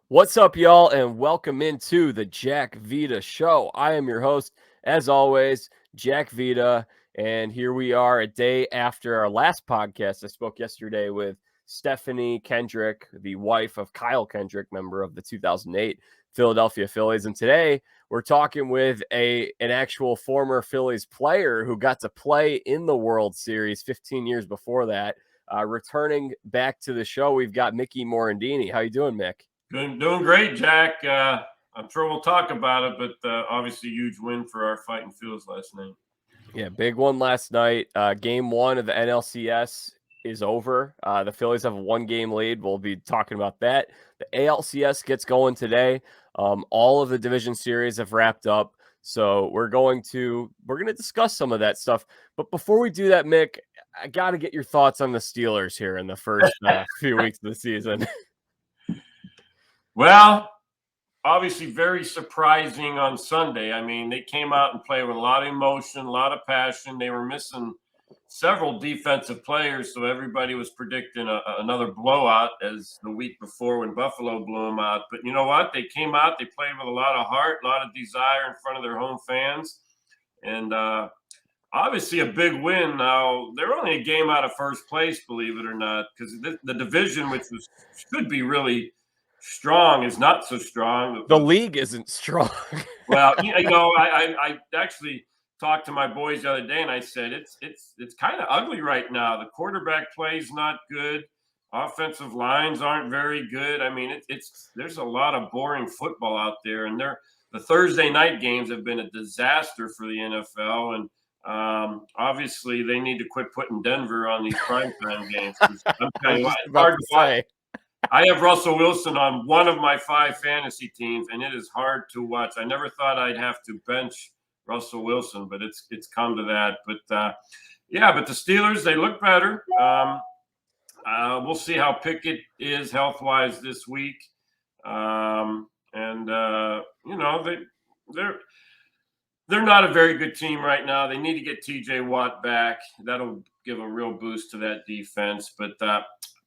What's up, y'all, and welcome into the Jack Vita Show. I am your host, as always, Jack Vita, and here we are a day after our last podcast. I spoke yesterday with Stephanie Kendrick, the wife of Kyle Kendrick, member of the 2008 Philadelphia Phillies, and today we're talking with an actual former Phillies player who got to play in the World Series 15 years before that. Returning back to the show, we've got Mickey Morandini. How you doing, Mick? Doing great, Jack. I'm sure we'll talk about it, but obviously, huge win for our Fighting Phillies last night. Yeah, big one last night. Game one of the NLCS is over. The Phillies have a 1-game lead. We'll be talking about that. The ALCS gets going today. All of the division series have wrapped up. So we're going to discuss some of that stuff. But before we do that, Mick, I got to get your thoughts on the Steelers here in the first few weeks of the season. Well, obviously, very surprising on Sunday. I mean, they came out and played with a lot of emotion, a lot of passion. They were missing several defensive players, so everybody was predicting another blowout as the week before when Buffalo blew them out. But you know what? They came out, they played with a lot of heart, a lot of desire in front of their home fans, and obviously a big win. Now, they're only a game out of first place, believe it or not, because the division, which should be really strong, is not so strong. The league isn't strong. Well, I actually talked to my boys the other day, and I said it's kind of ugly right now. The quarterback play is not good. Offensive lines aren't very good. I mean, there's a lot of boring football out there, and the Thursday night games have been a disaster for the NFL. And obviously, they need to quit putting Denver on these primetime games. I'm telling you what, it's hard to watch. I have Russell Wilson on one of my 5 fantasy teams, and it is hard to watch. I never thought I'd have to bench Russell Wilson, but it's come to that. But but the Steelers, they look better. We'll see how Pickett is health-wise this week, they're not a very good team right now. They need to get T.J. Watt back. That'll give a real boost to that defense, but.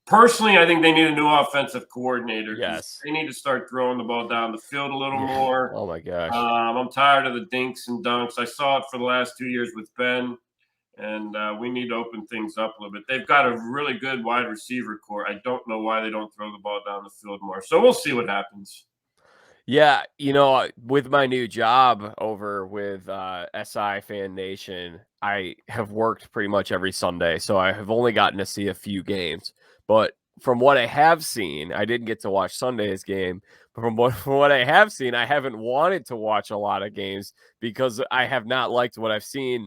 Personally, I think they need a new offensive coordinator. Yes. They need to start throwing the ball down the field a little more. Oh, my gosh. I'm tired of the dinks and dunks. I saw it for the last 2 years with Ben, and we need to open things up a little bit. They've got a really good wide receiver core. I don't know why they don't throw the ball down the field more. So we'll see what happens. Yeah, with my new job over with SI Fan Nation, I have worked pretty much every Sunday, so I have only gotten to see a few games. But from what I have seen, I didn't get to watch Sunday's game. But from what I have seen, I haven't wanted to watch a lot of games because I have not liked what I've seen.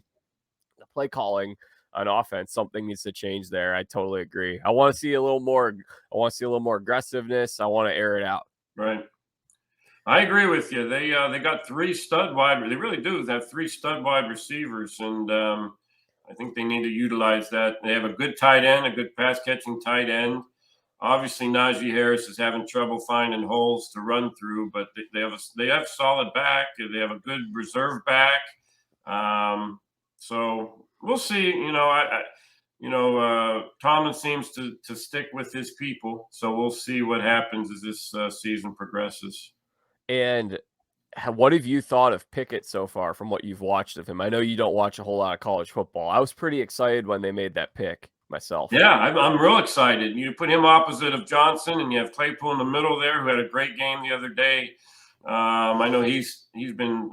The play calling on offense, something needs to change there. I totally agree. I want to see a little more. I want to see a little more aggressiveness. I want to air it out. Right. I agree with you. They got 3 stud wide. They really do. They have 3 stud wide receivers, and I think they need to utilize that. They have a good tight end, a good pass catching tight end. Obviously, Najee Harris is having trouble finding holes to run through, but they have solid back. They have a good reserve back. So we'll see. Tomlin seems to stick with his people. So we'll see what happens as this season progresses. And what have you thought of Pickett so far from what you've watched of him? I know you don't watch a whole lot of college football. I was pretty excited when they made that pick myself. Yeah, I'm real excited. You put him opposite of Johnson, and you have Claypool in the middle there, who had a great game the other day. I know he's been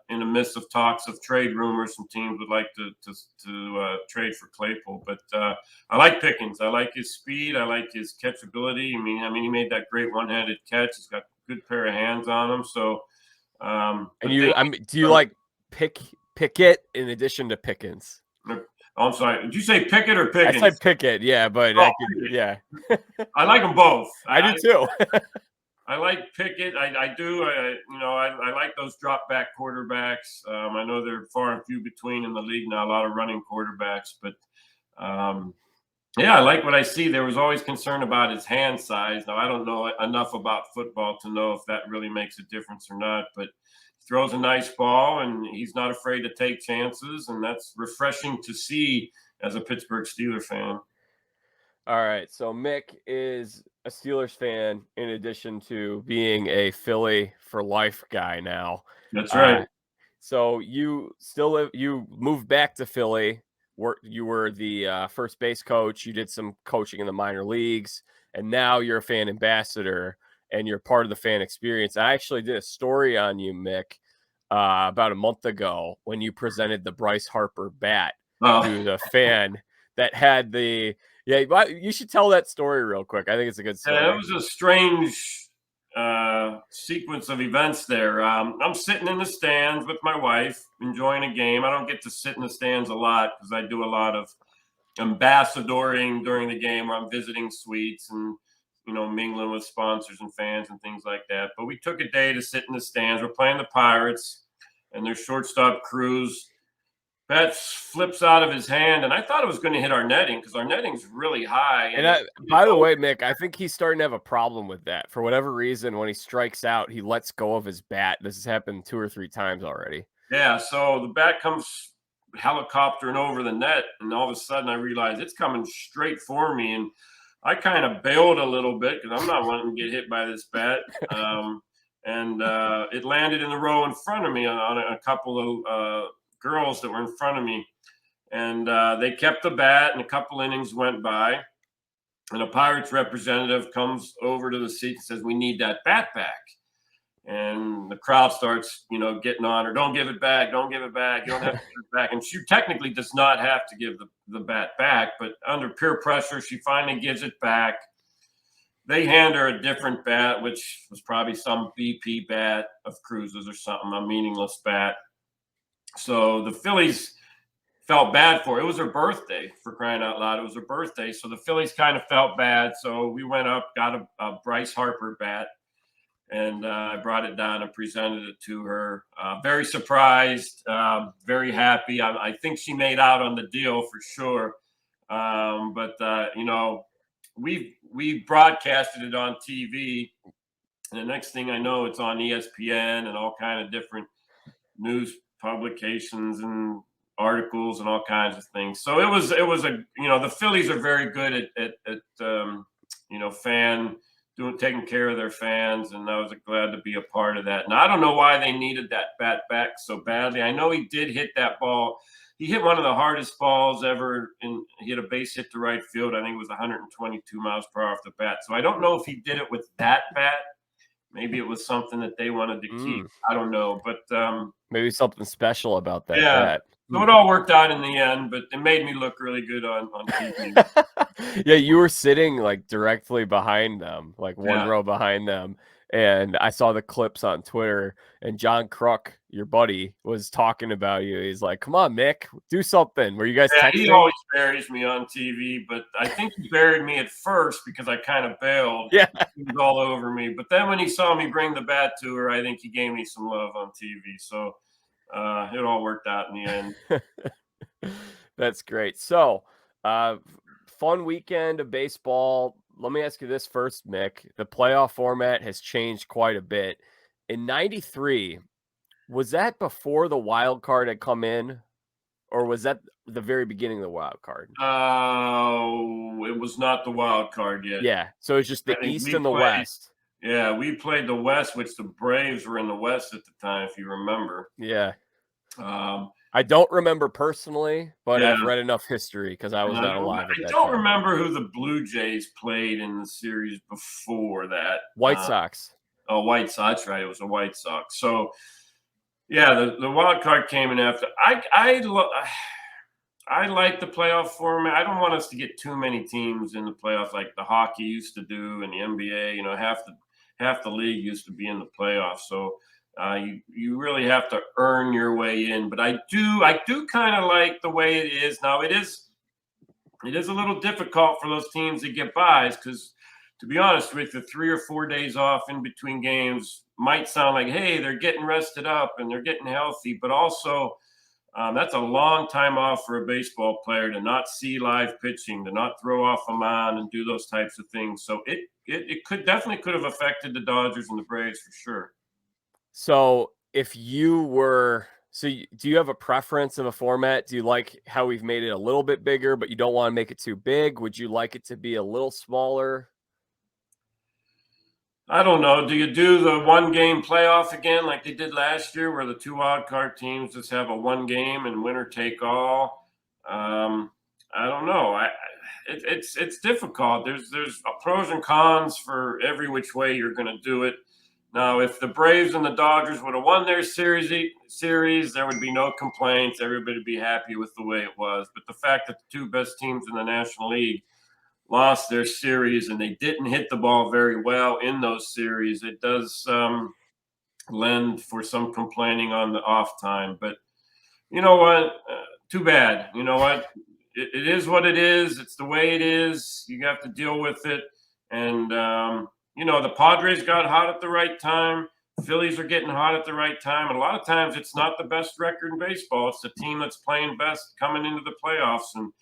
in the midst of talks of trade rumors. Some teams would like to trade for Claypool, but I like Pickens. I like his speed. I like his catchability. I mean, he made that great one-handed catch. He's got a good pair of hands on him. So, do you like Pickett in addition to Pickens? I'm sorry. Did you say Pickett or Pickens? I said Pickett. Yeah, but yeah. I like them both. I do too. I like Pickett. I do. I like those drop back quarterbacks. I know they're far and few between in the league now. A lot of running quarterbacks, but I like what I see. There was always concern about his hand size. Now I don't know enough about football to know if that really makes a difference or not. But he throws a nice ball, and he's not afraid to take chances, and that's refreshing to see as a Pittsburgh Steelers fan. All right. So Mick is a Steelers fan in addition to being a Philly for life guy now. That's Uh, right. so you moved back to Philly. You were the first base coach. You did some coaching in the minor leagues, and now you're a fan ambassador and you're part of the fan experience. I actually did a story on you, Mick, about a month ago when you presented the Bryce Harper bat Oh, to the fan that had the you should tell that story real quick. I think it's a good yeah, it story. was a strange sequence of events there. I'm sitting in the stands with my wife, enjoying a game. I don't get to sit in the stands a lot because I do a lot of ambassadoring during the game where I'm visiting suites and mingling with sponsors and fans and things like that. But we took a day to sit in the stands. We're playing the Pirates, and their shortstop Cruz bat flips out of his hand, and I thought it was going to hit our netting because our netting's really high. And And by the way, Mick, I think he's starting to have a problem with that. For whatever reason, when he strikes out, he lets go of his bat. This has happened 2 or 3 times already. yeah, so the bat comes helicoptering over the net, and all of a sudden I realize it's coming straight for me, and I kind of bailed a little bit because I'm not wanting to get hit by this bat. And it landed in the row in front of me on a couple of girls that were in front of me. And they kept the bat, and a couple innings went by. And a Pirates representative comes over to the seat and says, "We need that bat back." And the crowd starts, getting on her. "Don't give it back. Don't give it back. You don't have to give it back." And she technically does not have to give the bat back, but under peer pressure, she finally gives it back. They hand her a different bat, which was probably some BP bat of Cruz's or something, a meaningless bat. So the Phillies felt bad for her. It was her birthday, for crying out loud. It was her birthday. So the Phillies kind of felt bad. So we went up, got a Bryce Harper bat, and I brought it down and presented it to her. Very surprised, very happy. I think she made out on the deal for sure. But we broadcasted it on TV, and the next thing I know, it's on ESPN and all kind of different news publications and articles and all kinds of things. So it was a the Phillies are very good at fan taking care of their fans, and I was glad to be a part of that. And I don't know why they needed that bat back so badly. I know he did hit that ball. He hit one of the hardest balls ever, and he hit a base hit to right field. I think it was 122 miles per hour off the bat. So I don't know if he did it with that bat. Maybe it was something that they wanted to keep. I don't know, but maybe something special about that yeah. bat. So it all worked out in the end, but it made me look really good on TV. Yeah, you were sitting like directly behind them, like one row behind them. And I saw the clips on Twitter, and John Kruk, your buddy, was talking about you. He's like, "Come on, Mick, do something." Were you guys texting? He always buries me on TV, but I think he buried me at first because I kind of bailed. Yeah. He was all over me. But then when he saw me bring the bat to her, I think he gave me some love on TV. So it all worked out in the end. That's great. So, fun weekend of baseball. Let me ask you this first, Mick. The playoff format has changed quite a bit. In '93, was that before the wild card had come in, or was that the very beginning of the wild card? It was not the wild card yet. Yeah. So it's just the East and the West. Yeah, we played the West, which the Braves were in the West at the time, if you remember. Yeah. I don't remember personally, but I've read enough history because I was not alive at that time. I don't remember who the Blue Jays played in the series before that. White Sox. Oh, White Sox, right. It was a White Sox. So, yeah, the wild card came in after. I like the playoff format. I don't want us to get too many teams in the playoffs like the hockey used to do and the NBA. Half the league used to be in the playoffs. So you really have to earn your way in. But I do kind of like the way it is now. It is a little difficult for those teams to get buys because, to be honest with you, 3 or 4 days off in between games might sound like, hey, they're getting rested up and they're getting healthy, but also that's a long time off for a baseball player to not see live pitching, to not throw off a mound and do those types of things. So it could have affected the Dodgers and the Braves for sure. So if you were So do you have a preference of a format? Do you like how we've made it a little bit bigger, but you don't want to make it too big? Would you like it to be a little smaller? I don't know. Do you do the one game playoff again like they did last year, where the two wild card teams just have a one game and winner take all? I don't know. It's difficult. There's pros and cons for every which way you're going to do it. Now, if the Braves and the Dodgers would have won their series, there would be no complaints. Everybody would be happy with the way it was. But the fact that the two best teams in the National League lost their series and they didn't hit the ball very well in those series, it does lend for some complaining on the off time. But you know what? Too bad. You know what? It is what it is. It's the way it is. You have to deal with it. And, the Padres got hot at the right time. Phillies are getting hot at the right time. And a lot of times it's not the best record in baseball. It's the team that's playing best coming into the playoffs. And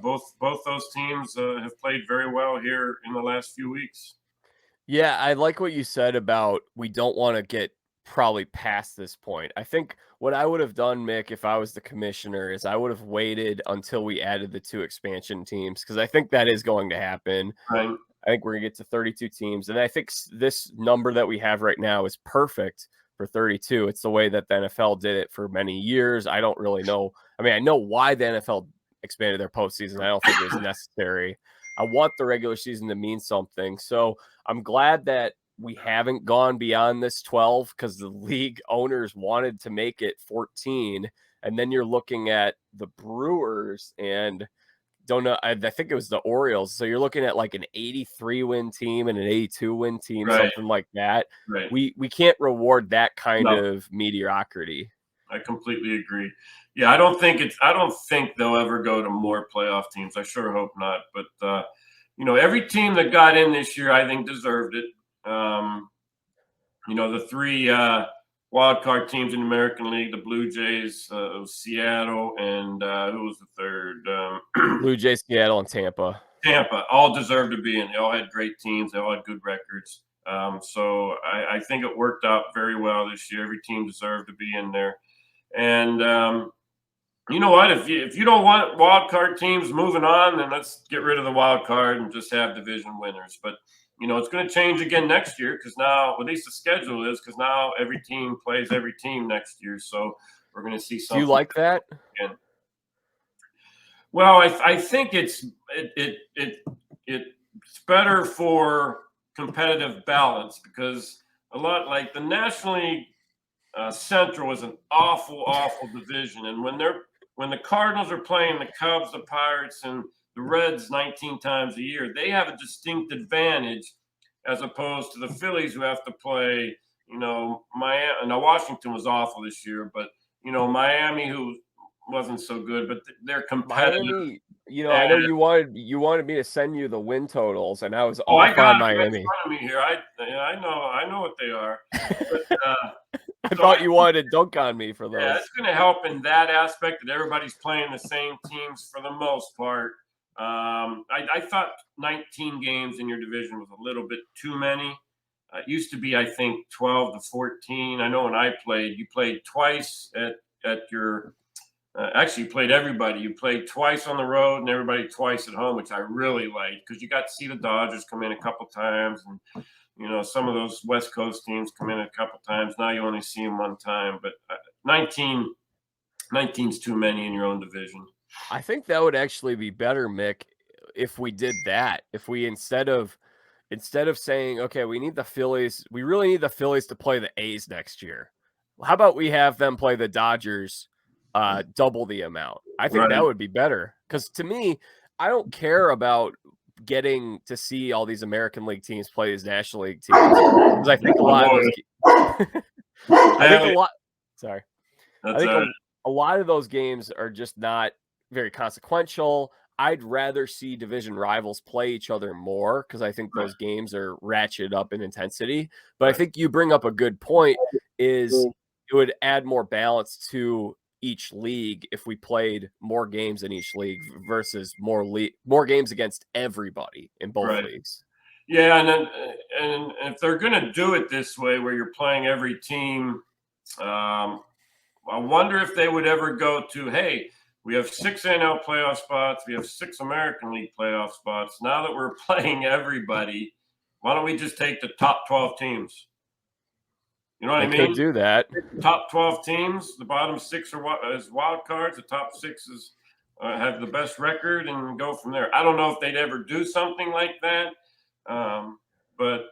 both those teams have played very well here in the last few weeks. Yeah, I like what you said about we don't want to get probably past this point. I think what I would have done, Mick, if I was the commissioner, is I would have waited until we added the 2 expansion teams, because I think that is going to happen. Right. I think we're going to get to 32 teams. And I think this number that we have right now is perfect for 32. It's the way that the NFL did it for many years. I don't really know. I mean, I know why the NFL expanded their postseason. I don't think it was necessary. I want the regular season to mean something. So I'm glad that we haven't gone beyond this 12, because the league owners wanted to make it 14. And then you're looking at the Brewers and don't know. I think it was the Orioles. So you're looking at like an 83 win team and an 82 win team, Right. something like that. Right. We can't reward that kind of mediocrity. I completely agree. Yeah, I don't think they'll ever go to more playoff teams. I sure hope not. But every team that got in this year, I think, deserved it. The 3 wild card teams in the American League, the Blue Jays, Seattle, and who was the third? Blue Jays, Seattle, and Tampa. Tampa all deserved to be in. They all had great teams. They all had good records. So I think it worked out very well this year. Every team deserved to be in there. And you know what? If you don't want wild card teams moving on, then let's get rid of the wild card and just have division winners. But it's going to change again next year, because now, at least the schedule is, because now every team plays every team next year. So we're going to see something. Do you like that? Again. Well, I think it's better for competitive balance, because a lot like the National League Central is an awful division, and when the Cardinals are playing the Cubs, the Pirates, and the Reds 19 times a year, they have a distinct advantage as opposed to the Phillies, who have to play, Miami. Now, Washington was awful this year, but, Miami, who wasn't so good, but they're competitive. Miami, I know you wanted me to send you the win totals, and I was all I got on Miami. in front of me here. I know what they are. But, I thought you wanted to dunk on me for those. Yeah, it's going to help in that aspect, that everybody's playing the same teams for the most part. I thought 19 games in your division was a little bit too many. It used to be, I think, 12 to 14. I know when I played, you played twice at your actually, you played everybody. You played twice on the road and everybody twice at home, which I really liked, because you got to see the Dodgers come in a couple times, and some of those West Coast teams come in a couple times. Now you only see them one time, but 19's too many in your own division. I think that would actually be better, Mick, if we did that. If we instead of saying, okay, we really need the Phillies to play the A's next year. How about we have them play the Dodgers double the amount? I think that would be better, because to me, I don't care about getting to see all these American League teams play these National League teams, because I think a lot of those a lot of those games are just not very consequential. I'd rather see division rivals play each other more, because I think those games are ratcheted up in intensity. But I think you bring up a good point, is it would add more balance to each league if we played more games in each league versus more games against everybody in both leagues. Yeah, and if they're going to do it this way, where you're playing every team, I wonder if they would ever go to, hey, we have 6 NL playoff spots. We have 6 American League playoff spots. Now that we're playing everybody, why don't we just take the top 12 teams? You know what I mean? Could do that. Top 12 teams. The bottom 6 are as wild cards. The top 6 is have the best record and go from there. I don't know if they'd ever do something like that, but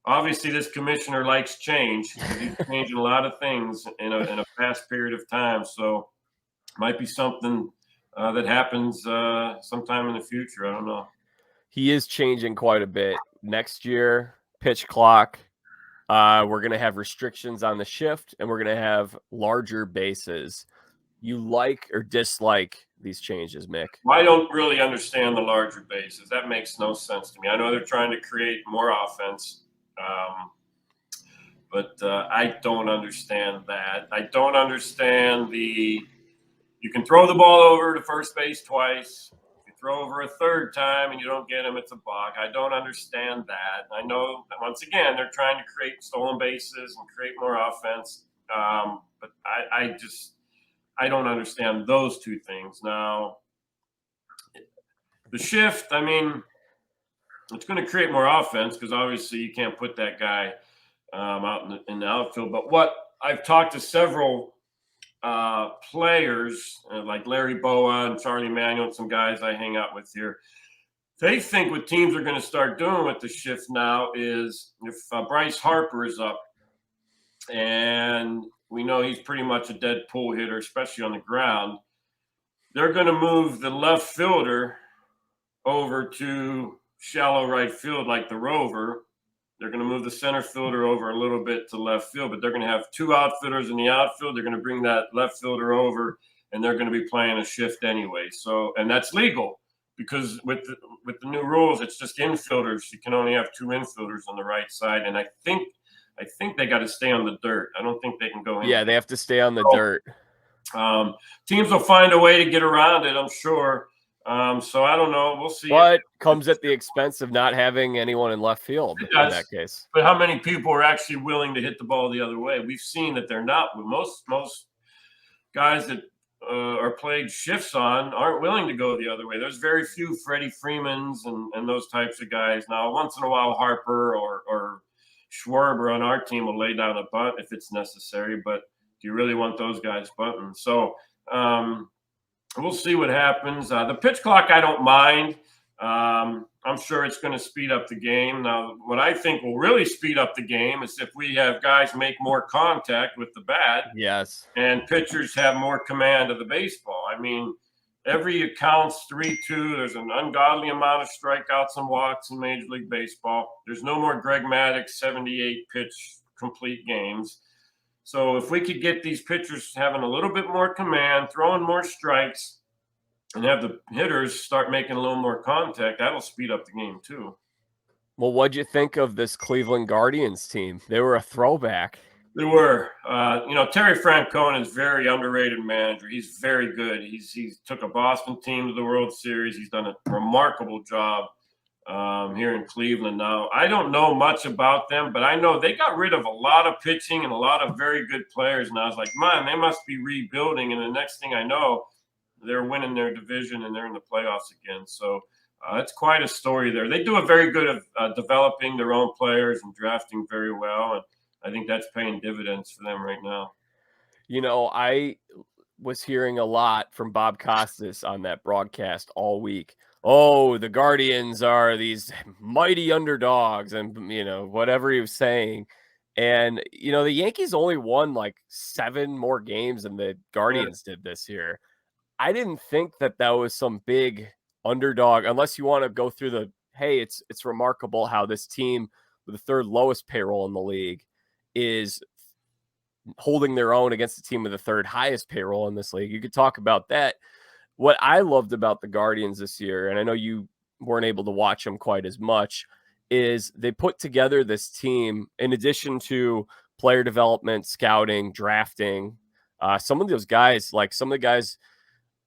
obviously this commissioner likes change. He's changing a lot of things in a fast period of time, so might be something that happens sometime in the future. I don't know. He is changing quite a bit. Next year, pitch clock. We're going to have restrictions on the shift, and we're going to have larger bases. You like or dislike these changes, Mick? Well, I don't really understand the larger bases. That makes no sense to me. I know they're trying to create more offense, but I don't understand that. I don't understand you can throw the ball over to first base twice. If you throw over a third time and you don't get him, it's a balk. I don't understand that. I know that once again, they're trying to create stolen bases and create more offense. But I don't understand those two things. Now, the shift, I mean, it's going to create more offense because obviously you can't put that guy out in the outfield. But what I've talked to several players like Larry Boa and Charlie Manuel and some guys I hang out with here, they think what teams are going to start doing with the shift now is if Bryce Harper is up, and we know he's pretty much a dead pull hitter, especially on the ground, they're going to move the left fielder over to shallow right field like the Rover. They're going to move the center fielder over a little bit to left field, but they're going to have 2 outfielders in the outfield. They're going to bring that left fielder over, and they're going to be playing a shift anyway. So, and that's legal because with the new rules, it's just infielders. You can only have 2 infielders on the right side, and I think they got to stay on the dirt. I don't think they can go in. Yeah, they have to stay on the dirt. Teams will find a way to get around it, I'm sure. So I don't know. We'll see. But comes at the expense of not having anyone in left field in that case. But how many people are actually willing to hit the ball the other way? We've seen that they're not. Most guys that are played shifts on aren't willing to go the other way. There's very few Freddie Freemans and those types of guys. Now, once in a while, Harper or Schwarber on our team will lay down a bunt if it's necessary. But do you really want those guys bunting? So we'll see what happens. The pitch clock, I don't mind. I'm sure it's going to speed up the game. Now, what I think will really speed up the game is if we have guys make more contact with the bat. Yes. And pitchers have more command of the baseball. I mean, every account's 3-2. There's an ungodly amount of strikeouts and walks in Major League Baseball. There's no more Greg Maddux 78 pitch complete games. So if we could get these pitchers having a little bit more command, throwing more strikes, and have the hitters start making a little more contact, that'll speed up the game too. Well, what'd you think of this Cleveland Guardians team? They were a throwback. They were. Terry Francona is a very underrated manager. He's very good. He took a Boston team to the World Series. He's done a remarkable job here in Cleveland. Now, I don't know much about them, but I know they got rid of a lot of pitching and a lot of very good players. And I was like, man, they must be rebuilding. And the next thing I know, they're winning their division and they're in the playoffs again. So it's quite a story there. They do a very good of developing their own players and drafting very well. And I think that's paying dividends for them right now. I was hearing a lot from Bob Costas on that broadcast all week. Oh, the Guardians are these mighty underdogs and, whatever he was saying. And, the Yankees only won like 7 more games than the Guardians did this year. I didn't think that was some big underdog, unless you want to go through hey, it's remarkable how this team with the 3rd lowest payroll in the league is holding their own against the team with the 3rd highest payroll in this league. You could talk about that. What I loved about the Guardians this year, and I know you weren't able to watch them quite as much, is they put together this team in addition to player development, scouting, drafting. Some of those guys, like some of the guys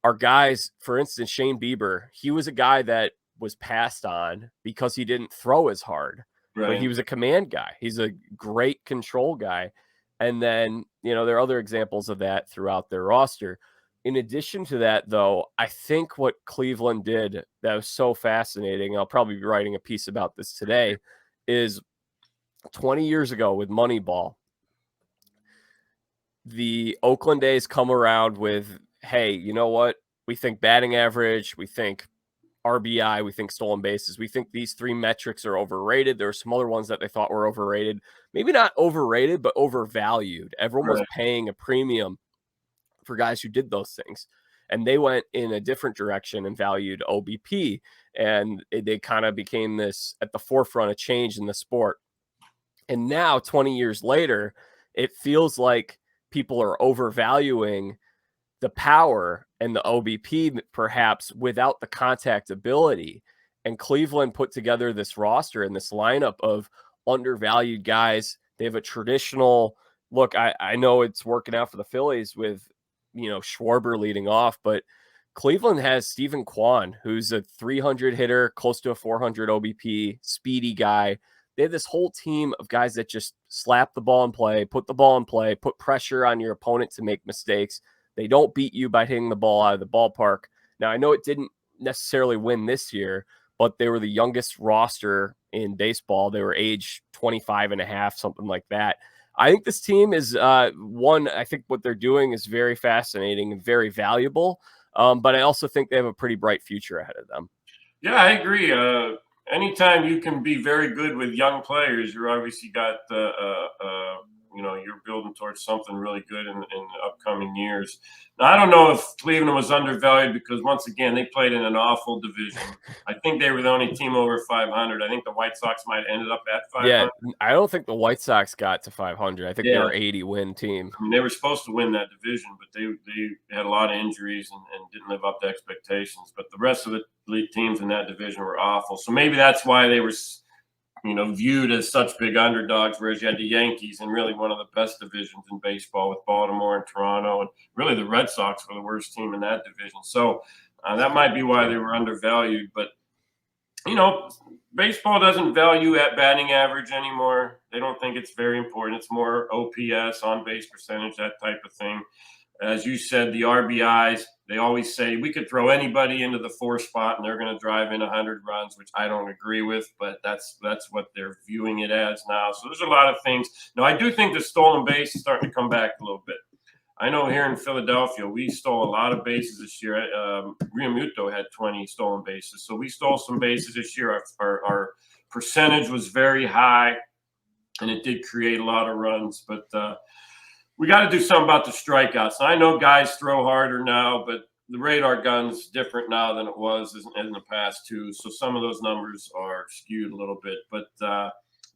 are guys, for instance, Shane Bieber, he was a guy that was passed on because he didn't throw as hard, but he was a command guy. He's a great control guy. And then, there are other examples of that throughout their roster. In addition to that, though, I think what Cleveland did that was so fascinating, I'll probably be writing a piece about this today, is 20 years ago with Moneyball, the Oakland A's come around with, hey, you know what? We think batting average, we think RBI, we think stolen bases. We think these three metrics are overrated. There are some other ones that they thought were overrated. Maybe not overrated, but overvalued. Everyone was Right. paying a premium for guys who did those things. And they went in a different direction and valued OBP. And they kind of became this at the forefront of change in the sport. And now, 20 years later, it feels like people are overvaluing the power and the OBP perhaps without the contact ability. And Cleveland put together this roster and this lineup of undervalued guys. They have a traditional look. I know it's working out for the Phillies with, Schwarber leading off, but Cleveland has Stephen Kwan, who's a 300 hitter, close to a 400 OBP, speedy guy. They have this whole team of guys that just slap the ball in play, put the ball in play, put pressure on your opponent to make mistakes. They don't beat you by hitting the ball out of the ballpark. Now, I know it didn't necessarily win this year, but they were the youngest roster in baseball. They were age 25 and a half, something like that. I think this team is I think what they're doing is very fascinating and very valuable. But I also think they have a pretty bright future ahead of them. Yeah, I agree. Anytime you can be very good with young players, you're obviously got you're building towards something really good in the upcoming years. Now, I don't know if Cleveland was undervalued because once again they played in an awful division. I think they were the only team over 500. I think the White Sox might have ended up at 500. Yeah, I don't think the White Sox got to 500. I think they were 80-win team. I mean, they were supposed to win that division, but they had a lot of injuries and didn't live up to expectations. But the rest of the teams in that division were awful. So maybe that's why they were, viewed as such big underdogs, whereas you had the Yankees in really one of the best divisions in baseball with Baltimore and Toronto. And really the Red Sox were the worst team in that division. So that might be why they were undervalued. But, baseball doesn't value at batting average anymore. They don't think it's very important. It's more OPS, on base percentage, that type of thing. As you said, the RBIs, they always say we could throw anybody into the 4 spot and they're going to drive in 100 runs, which I don't agree with, but that's what they're viewing it as now. So there's a lot of things. Now, I do think the stolen base is starting to come back a little bit. I know here in Philadelphia, we stole a lot of bases this year. Realmuto had 20 stolen bases. So we stole some bases this year. Our percentage was very high, and it did create a lot of runs. But we got to do something about the strikeouts. Now, I know guys throw harder now, but the radar gun's different now than it was in the past, too. So some of those numbers are skewed a little bit. But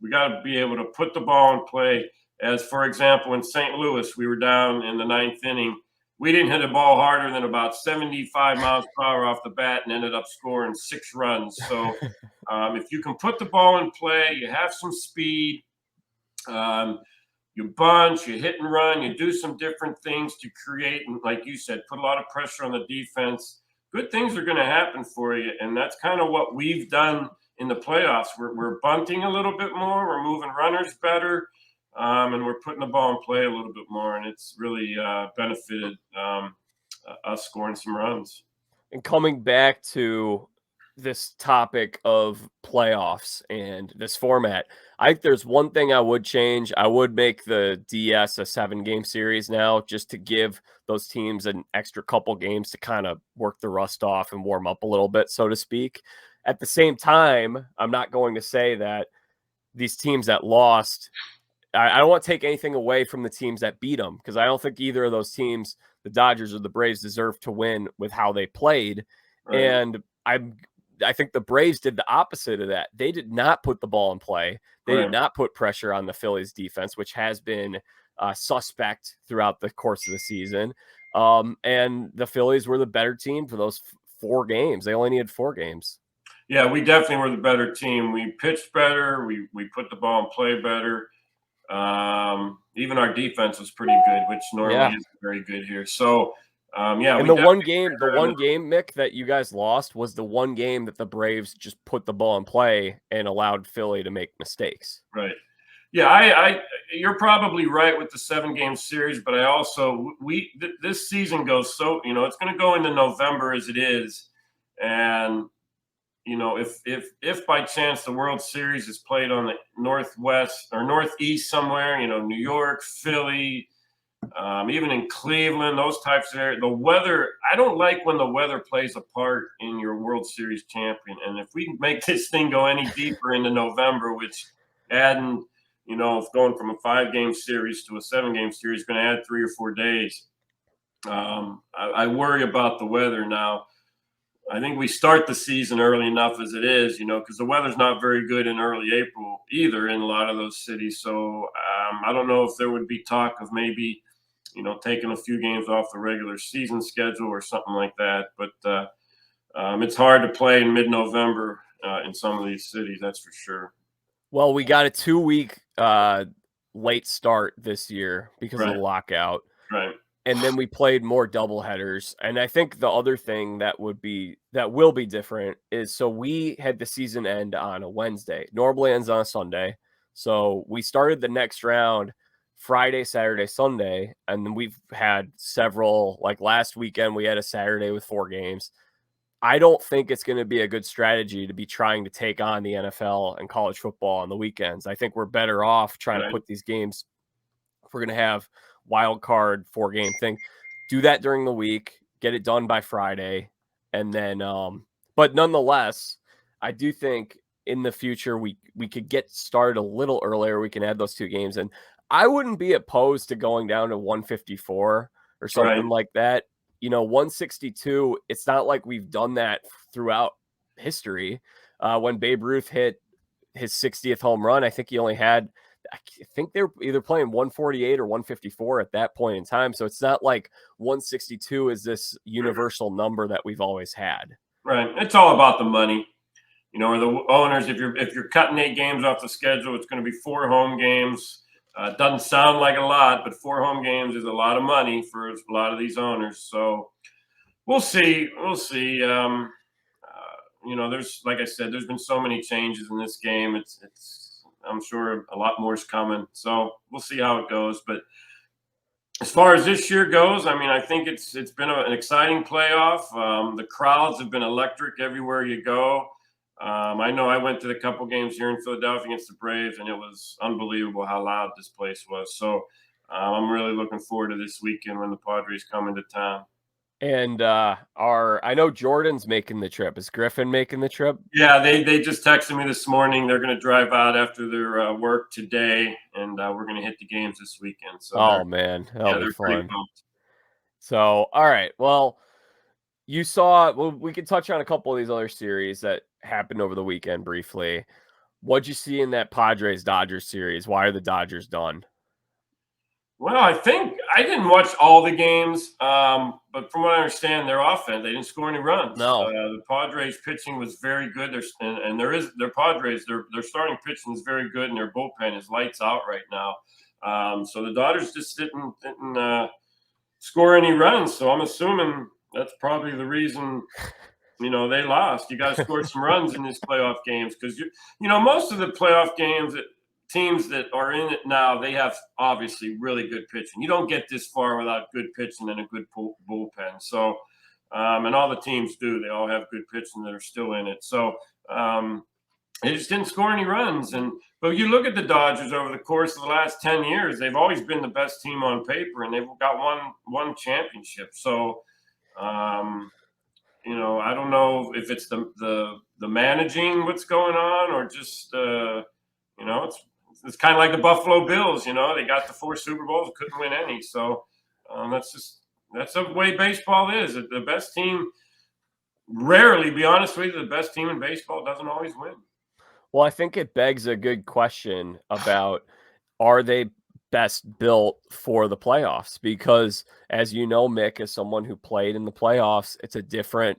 we got to be able to put the ball in play. As, for example, in St. Louis, we were down in the 9th inning. We didn't hit a ball harder than about 75 miles per hour off the bat and ended up scoring 6 runs. So if you can put the ball in play, you have some speed, you bunch, you hit and run, you do some different things to create, and like you said, put a lot of pressure on the defense, good things are going to happen for you. And that's kind of what we've done in the playoffs. We're bunting a little bit more. We're moving runners better. And we're putting the ball in play a little bit more, and it's really benefited us scoring some runs. And coming back to this topic of playoffs and this format, I think there's one thing I would change. I would make the DS a 7-game series now, just to give those teams an extra couple games to kind of work the rust off and warm up a little bit, so to speak. At the same time, I'm not going to say that these teams that lost, I don't want to take anything away from the teams that beat them, because I don't think either of those teams, the Dodgers or the Braves, deserve to win with how they played. Right. And I think the Braves did the opposite of that. They did not put the ball in play. They did not put pressure on the Phillies defense, which has been suspect throughout the course of the season. And the Phillies were the better team for those 4 games. They only needed 4 games. Yeah, we definitely were the better team. We pitched better. We put the ball in play better. Even our defense was pretty good, which normally is very good here. So, and the one game, Mick, that you guys lost was the one game that the Braves just put the ball in play and allowed Philly to make mistakes. Right. Yeah, you're probably right with the 7-game series, but I also this season goes so, it's going to go into November as it is, and if by chance the World Series is played on the Northwest or Northeast somewhere, New York, Philly, even in Cleveland, those types of areas, the weather, I don't like when the weather plays a part in your World Series champion. And if we make this thing go any deeper into November, which adding, going from a 5-game series to a 7-game series is going to add 3 or 4 days. I worry about the weather now. I think we start the season early enough as it is, because the weather's not very good in early April either in a lot of those cities. So I don't know if there would be talk of maybe, taking a few games off the regular season schedule or something like that. But it's hard to play in mid-November in some of these cities, that's for sure. Well, we got a 2-week late start this year because of Right. the lockout. Right. And then we played more doubleheaders. And I think the other thing that will be different is, so we had the season end on a Wednesday. Normally ends on a Sunday. So we started the next round Friday, Saturday, Sunday, and then we've had several, like last weekend we had a Saturday with 4 games. I don't think it's going to be a good strategy to be trying to take on the NFL and college football on the weekends. I think we're better off trying to put these games, if we're going to have wild card 4-game thing, do that during the week, get it done by Friday. And then, but nonetheless, I do think in the future, we could get started a little earlier. We can add those 2 games, and I wouldn't be opposed to going down to 154 or something like that. 162, it's not like we've done that throughout history. When Babe Ruth hit his 60th home run, I think he only had, I think they were either playing 148 or 154 at that point in time. So it's not like 162 is this universal number that we've always had. Right. It's all about the money. Or the owners, if you're cutting 8 games off the schedule, it's going to be 4 home games. Doesn't sound like a lot, but 4 home games is a lot of money for a lot of these owners. So we'll see. We'll see. There's, like I said, there's been so many changes in this game. It's I'm sure a lot more is coming. So we'll see how it goes. But as far as this year goes, I mean, I think it's been an exciting playoff. The crowds have been electric everywhere you go. I know I went to the couple games here in Philadelphia against the Braves, and it was unbelievable how loud this place was. So I'm really looking forward to this weekend when the Padres come into town. And I know Jordan's making the trip. Is Griffin making the trip? Yeah, they just texted me this morning. They're going to drive out after their work today, and we're going to hit the games this weekend. So man, they're pretty fun. pumped. So, all right. Well, you saw, we could touch on a couple of these other series that happened over the weekend briefly. What'd you see in that Padres-Dodgers series? Why are the Dodgers done? Well, I think I didn't watch all the games, but from what I understand, their offense, they didn't score any runs. No. The Padres pitching was very good. Their Padres, their starting pitching is very good, and their bullpen is lights out right now. So the Dodgers just didn't score any runs. So I'm assuming that's probably the reason. They lost. You got to score some runs in these playoff games because most of the playoff games teams that are in it now, they have obviously really good pitching. You don't get this far without good pitching and a good bullpen. So, and all the teams do. They all have good pitching that are still in it. So they just didn't score any runs. But you look at the Dodgers over the course of the last 10 years, they've always been the best team on paper, and they've got one championship. So, I don't know if it's the managing what's going on or just it's kind of like the Buffalo Bills. They got the 4 Super Bowls, couldn't win any. So that's the way baseball is. The best team rarely, be honest with you, the best team in baseball doesn't always win. Well, I think it begs a good question about, are they best built for the playoffs? Because as you know, Mick, as someone who played in the playoffs, it's a different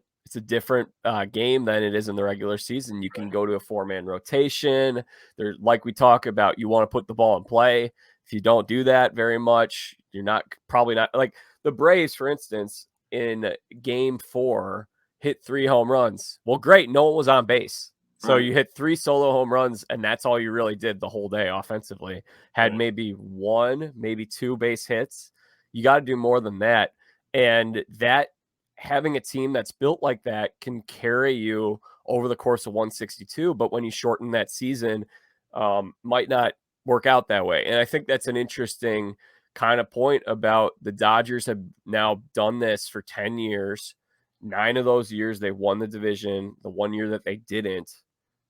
game than it is in the regular season. You can go to a 4-man rotation. There's, like we talk about, you want to put the ball in play. If you don't do that very much, you're probably not like the Braves, for instance, in game 4 hit 3 home runs. Well, great. No one was on base. So Right. you hit 3 solo home runs, and that's all you really did the whole day offensively. Had Right. maybe 1, maybe 2 base hits. You gotta do more than that, and that having a team that's built like that can carry you over the course of 162, but when you shorten that season, might not work out that way, and I think that's an interesting kind of point about the Dodgers have now done this for 10 years. 9 of those years, they won the division. The 1 year that they didn't,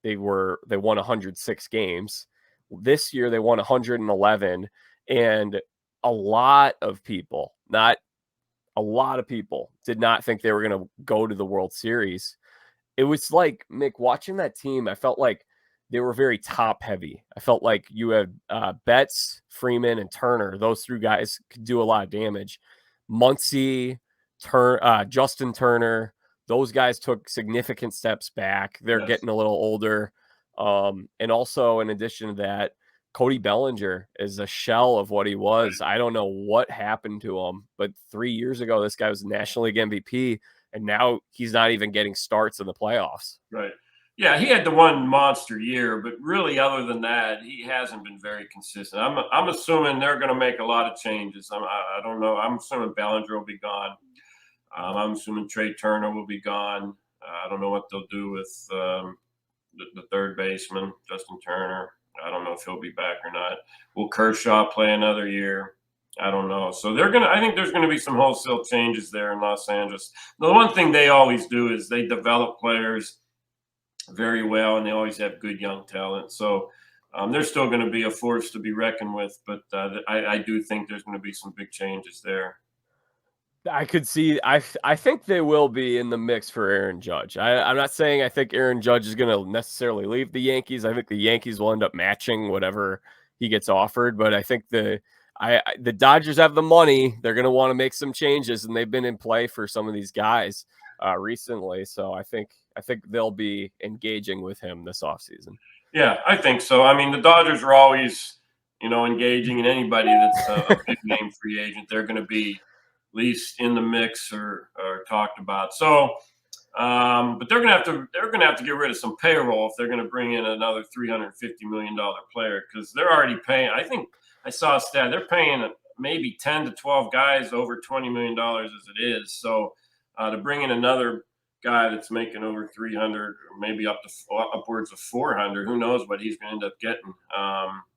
they won 106 games. This year they won 111, and a lot of people, not a lot of people, did not think they were going to go to the World Series. It was like, Mick, watching that team, I felt like they were very top heavy. I felt like you had Betts, Freeman, and Turner. Those 3 guys could do a lot of damage. Muncy, Justin Turner, those guys took significant steps back. They're Yes. getting a little older. And also, in addition to that, Cody Bellinger is a shell of what he was. Right. I don't know what happened to him, but 3 years ago, this guy was National League MVP, and now he's not even getting starts in the playoffs. Right. Yeah, he had the one monster year, but really, other than that, he hasn't been very consistent. I'm assuming they're going to make a lot of changes. I don't know. I'm assuming Bellinger will be gone. I'm assuming Trey Turner will be gone. I don't know what they'll do with the third baseman, Justin Turner. I don't know if he'll be back or not. Will Kershaw play another year? I don't know. So I think there's gonna be some wholesale changes there in Los Angeles. The one thing they always do is they develop players very well, and they always have good young talent. So they're still going to be a force to be reckoned with, but I do think there's going to be some big changes there. I could see. I think they will be in the mix for Aaron Judge. I'm not saying I think Aaron Judge is going to necessarily leave the Yankees. I think the Yankees will end up matching whatever he gets offered. But I think the Dodgers have the money. They're going to want to make some changes, and they've been in play for some of these guys recently. So I think they'll be engaging with him this offseason. Yeah, I think so. I mean, the Dodgers are always, engaging in anybody that's a big name free agent. They're going to be at least in the mix or talked about. So, but they're gonna have to get rid of some payroll if they're going to bring in another $350 million player, because they're already paying. I think I saw a stat. They're paying maybe 10 to 12 guys over $20 million as it is. So to bring in another guy that's making over 300 or maybe upwards of 400, who knows what he's going to end up getting.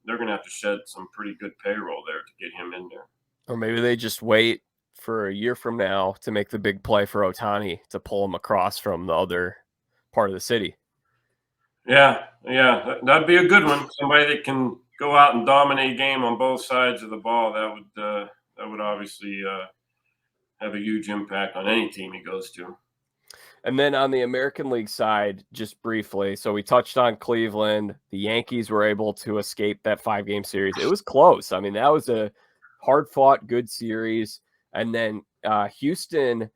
They're going to have to shed some pretty good payroll there to get him in there. Or maybe they just wait for a year from now to make the big play for Otani to pull him across from the other part of the city. Yeah, that'd be a good one. Somebody that can go out and dominate a game on both sides of the ball. That would obviously have a huge impact on any team he goes to. And then on the American League side, just briefly, so we touched on Cleveland. The Yankees were able to escape that 5-game series. It was close. I mean, that was a hard-fought, good series. And then Houston,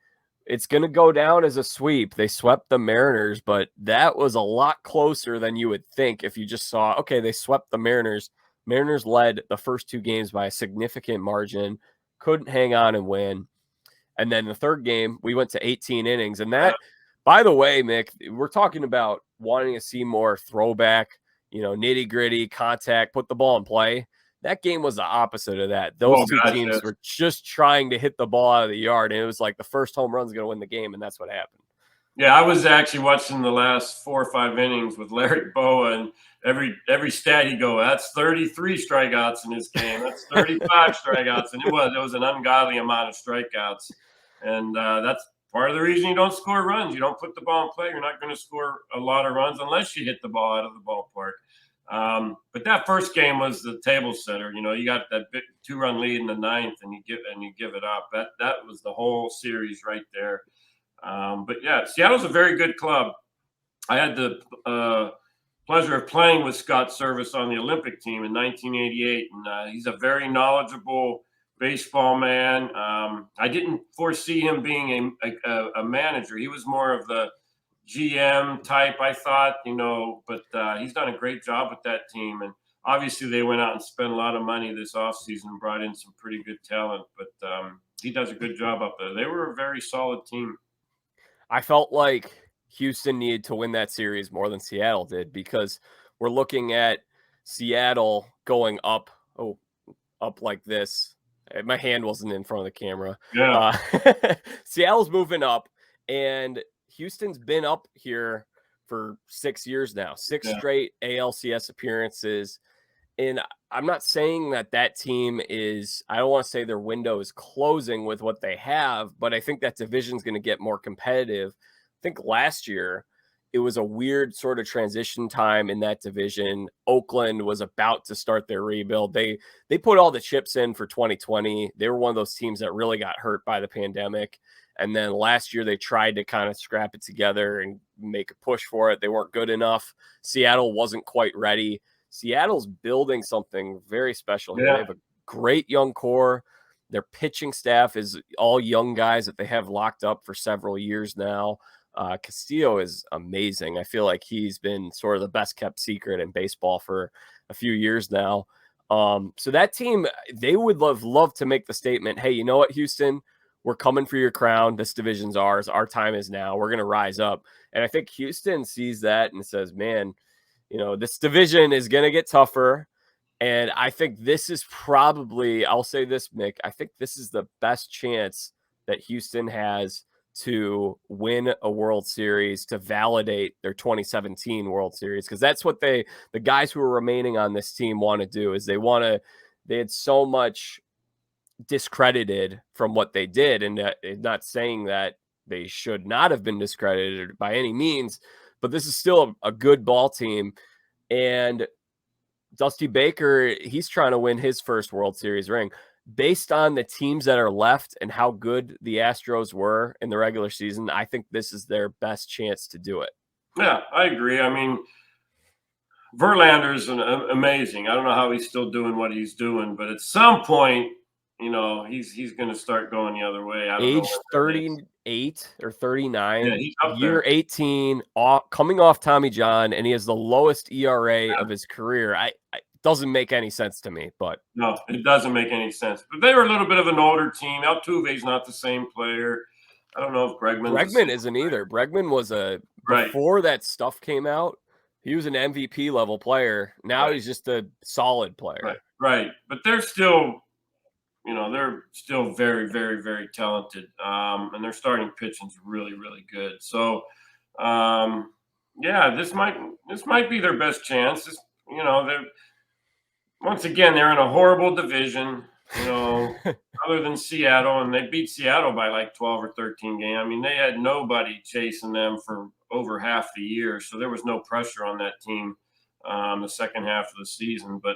it's going to go down as a sweep. They swept the Mariners, but that was a lot closer than you would think if you just saw, okay, they swept the Mariners. Mariners led the first 2 games by a significant margin, couldn't hang on and win. And then the third game, we went to 18 innings. And that, by the way, Mick, we're talking about wanting to see more throwback, nitty gritty contact, put the ball in play. That game was the opposite of that. Those two teams Yes. were just trying to hit the ball out of the yard. And it was like the first home run's going to win the game. And that's what happened. Yeah, I was actually watching the last 4 or 5 innings with Larry Boa, and every stat he go, that's 33 strikeouts in his game. That's 35 strikeouts, and it was an ungodly amount of strikeouts, and that's part of the reason you don't score runs. You don't put the ball in play. You're not going to score a lot of runs unless you hit the ball out of the ballpark. But that first game was the table setter. You got that big 2-run lead in the 9th, and you give it up. That was the whole series right there. But yeah, Seattle's a very good club. I had the pleasure of playing with Scott Service on the Olympic team in 1988, and he's a very knowledgeable baseball man. I didn't foresee him being a manager. He was more of the GM type, I thought, but he's done a great job with that team. And obviously they went out and spent a lot of money this offseason and brought in some pretty good talent, but he does a good job up there. They were a very solid team. I felt like Houston needed to win that series more than Seattle did, because we're looking at Seattle going up, up like this. My hand wasn't in front of the camera. Yeah. Seattle's moving up, and Houston's been up here for 6 years now, six straight ALCS appearances. And I'm not saying that team is, I don't want to say their window is closing with what they have, but I think that division's going to get more competitive. I think last year it was a weird sort of transition time in that division. Oakland was about to start their rebuild. They put all the chips in for 2020. They were one of those teams that really got hurt by the pandemic. And then last year they tried to kind of scrap it together and make a push for it. They weren't good enough. Seattle wasn't quite ready. Seattle's building something very special here. They have a great young core. Their pitching staff is all young guys that they have locked up for several years now. Castillo is amazing. I feel like he's been sort of the best kept secret in baseball for a few years now. So that team, they would love to make the statement, hey, you know what, Houston, we're coming for your crown. This division's ours. Our time is now. We're going to rise up. And I think Houston sees that and says, man, this division is going to get tougher. And I think this is probably, I'll say this, Mick, I think this is the best chance that Houston has to win a World Series, to validate their 2017 World Series. Because that's what the guys who are remaining on this team want to do, is they had so much discredited from what they did. And not saying that they should not have been discredited by any means, but this is still a good ball team. And Dusty Baker, he's trying to win his first World Series ring. Based on the teams that are left and how good the Astros were in the regular season, I think this is their best chance to do it. Yeah, I agree. I mean, Verlander's amazing. I don't know how he's still doing what he's doing, but at some point, he's going to start going the other way. Age 38 or 39, year there. 18, coming off Tommy John, and he has the lowest ERA of his career. It doesn't make any sense to me, but no, it doesn't make any sense. But they were a little bit of an older team. Altuve's not the same player. I don't know if Bregman isn't either. Bregman was before that stuff came out, he was an MVP level player. Now he's just a solid player. Right. But they're still very, very, very talented. And their starting pitching's really, really good. So, this might be their best chance. Once again, they're in a horrible division, other than Seattle, and they beat Seattle by like 12 or 13 games. I mean, they had nobody chasing them for over half the year, so there was no pressure on that team the second half of the season. But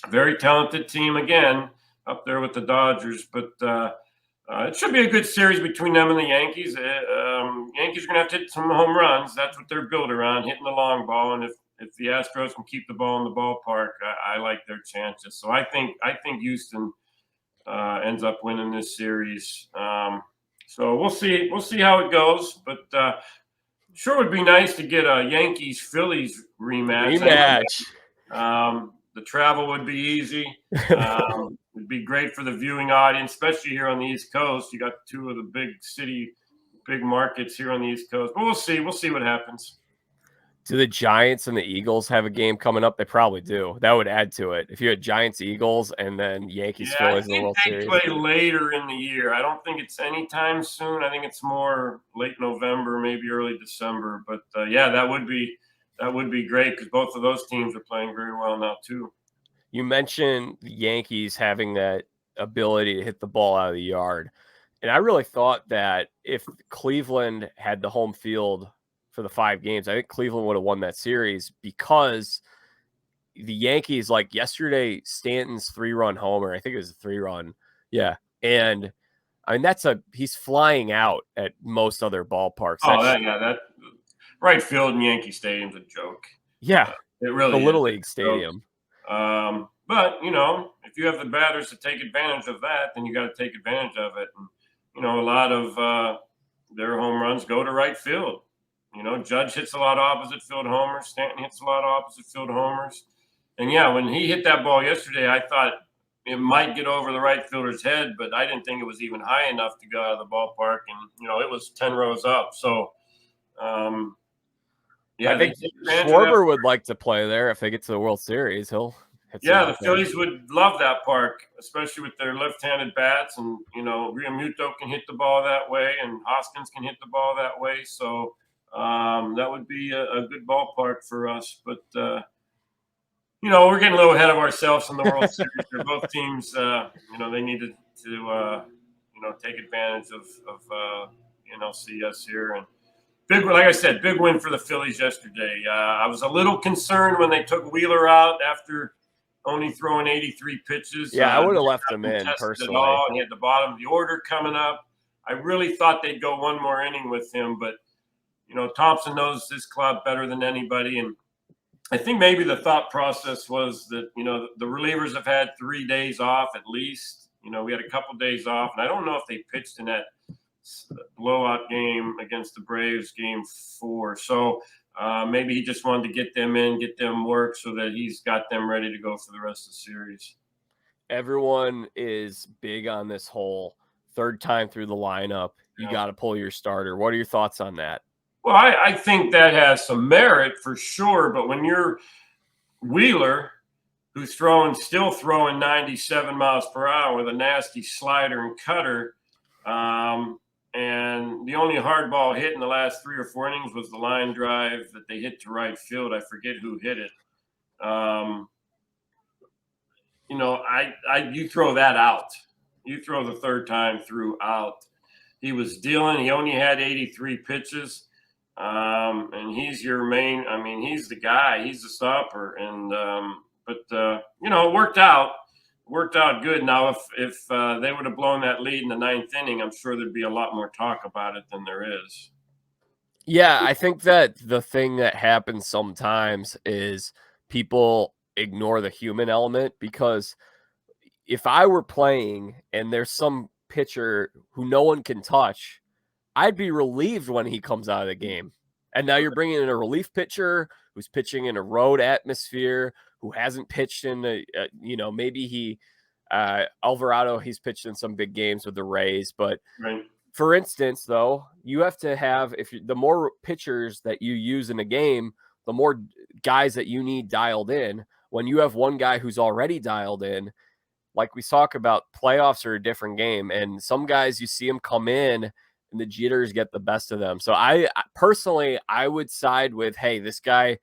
very talented team again, up there with the Dodgers. But it should be a good series between them and the Yankees. Yankees are going to have to hit some home runs. That's what they're built around, hitting the long ball. And if the Astros can keep the ball in the ballpark, I like their chances. So I think Houston ends up winning this series. So we'll see how it goes. But sure would be nice to get a Yankees-Phillies rematch. The travel would be easy. It'd be great for the viewing audience, especially here on the East Coast. You got two of the big markets here on the East Coast. But we'll see. We'll see what happens. Do the Giants and the Eagles have a game coming up? They probably do. That would add to it. If you had Giants, Eagles, and then Yankees, Phillies in the World Series. They play later in the year. I don't think it's anytime soon. I think it's more late November, maybe early December. But that would be great, because both of those teams are playing very well now too. You mentioned the Yankees having that ability to hit the ball out of the yard. And I really thought that if Cleveland had the home field for the 5 games, I think Cleveland would have won that series, because the Yankees, like yesterday, Stanton's 3-run homer, I think it was a 3-run. Yeah. And I mean, he's flying out at most other ballparks. That right field in Yankee Stadium's a joke. Yeah. It really is. The Little is. League Stadium. But if you have the batters to take advantage of that, then you got to take advantage of it. And, a lot of their home runs go to right field. Judge hits a lot of opposite field homers. Stanton hits a lot of opposite field homers. And when he hit that ball yesterday, I thought it might get over the right fielder's head, but I didn't think it was even high enough to go out of the ballpark. And, it was 10 rows up. So Yeah, I think they take advantage of that. Schwarber would like to play there if they get to the World Series. He'll hit some Yeah, the home runs. Phillies would love that park, especially with their left-handed bats, and Realmuto can hit the ball that way, and Hoskins can hit the ball that way. So that would be a good ballpark for us. But we're getting a little ahead of ourselves in the World Series. They're both teams. They needed to take advantage of NLCS here, and like I said, big win for the Phillies yesterday. I was a little concerned when they took Wheeler out after only throwing 83 pitches. Yeah, I would have He left him hadn't in tested personally. at all, and he had the bottom of the order coming up. I really thought they'd go one more inning with him, but Thompson knows this club better than anybody, and I think maybe the thought process was that the relievers have had 3 days off at least. We had a couple days off, and I don't know if they pitched in that blowout game against the Braves, game 4. So maybe he just wanted to get them in, get them work so that he's got them ready to go for the rest of the series. Everyone is big on this whole third time through the lineup. You got to pull your starter. What are your thoughts on that? Well, I think that has some merit for sure. But when you're Wheeler, who's still throwing 97 miles per hour with a nasty slider and cutter, and the only hard ball hit in the last 3 or 4 innings was the line drive that they hit to right field. I forget who hit it. You throw that out. You throw the third time through out. He was dealing. He only had 83 pitches, and he's your main. I mean, he's the guy. He's the stopper. And it worked out. Worked out good. Now, if they would have blown that lead in the 9th inning, I'm sure there'd be a lot more talk about it than there is. Yeah, I think that the thing that happens sometimes is people ignore the human element, because if I were playing and there's some pitcher who no one can touch, I'd be relieved when he comes out of the game. And now you're bringing in a relief pitcher who's pitching in a road atmosphere, who hasn't pitched in maybe Alvarado, he's pitched in some big games with the Rays. But right. For instance, though, you have to have, the more pitchers that you use in a game, the more guys that you need dialed in. When you have one guy who's already dialed in, like we talk about, playoffs are a different game. And some guys, you see them come in and the jitters get the best of them. So I personally would side with, hey, this guy's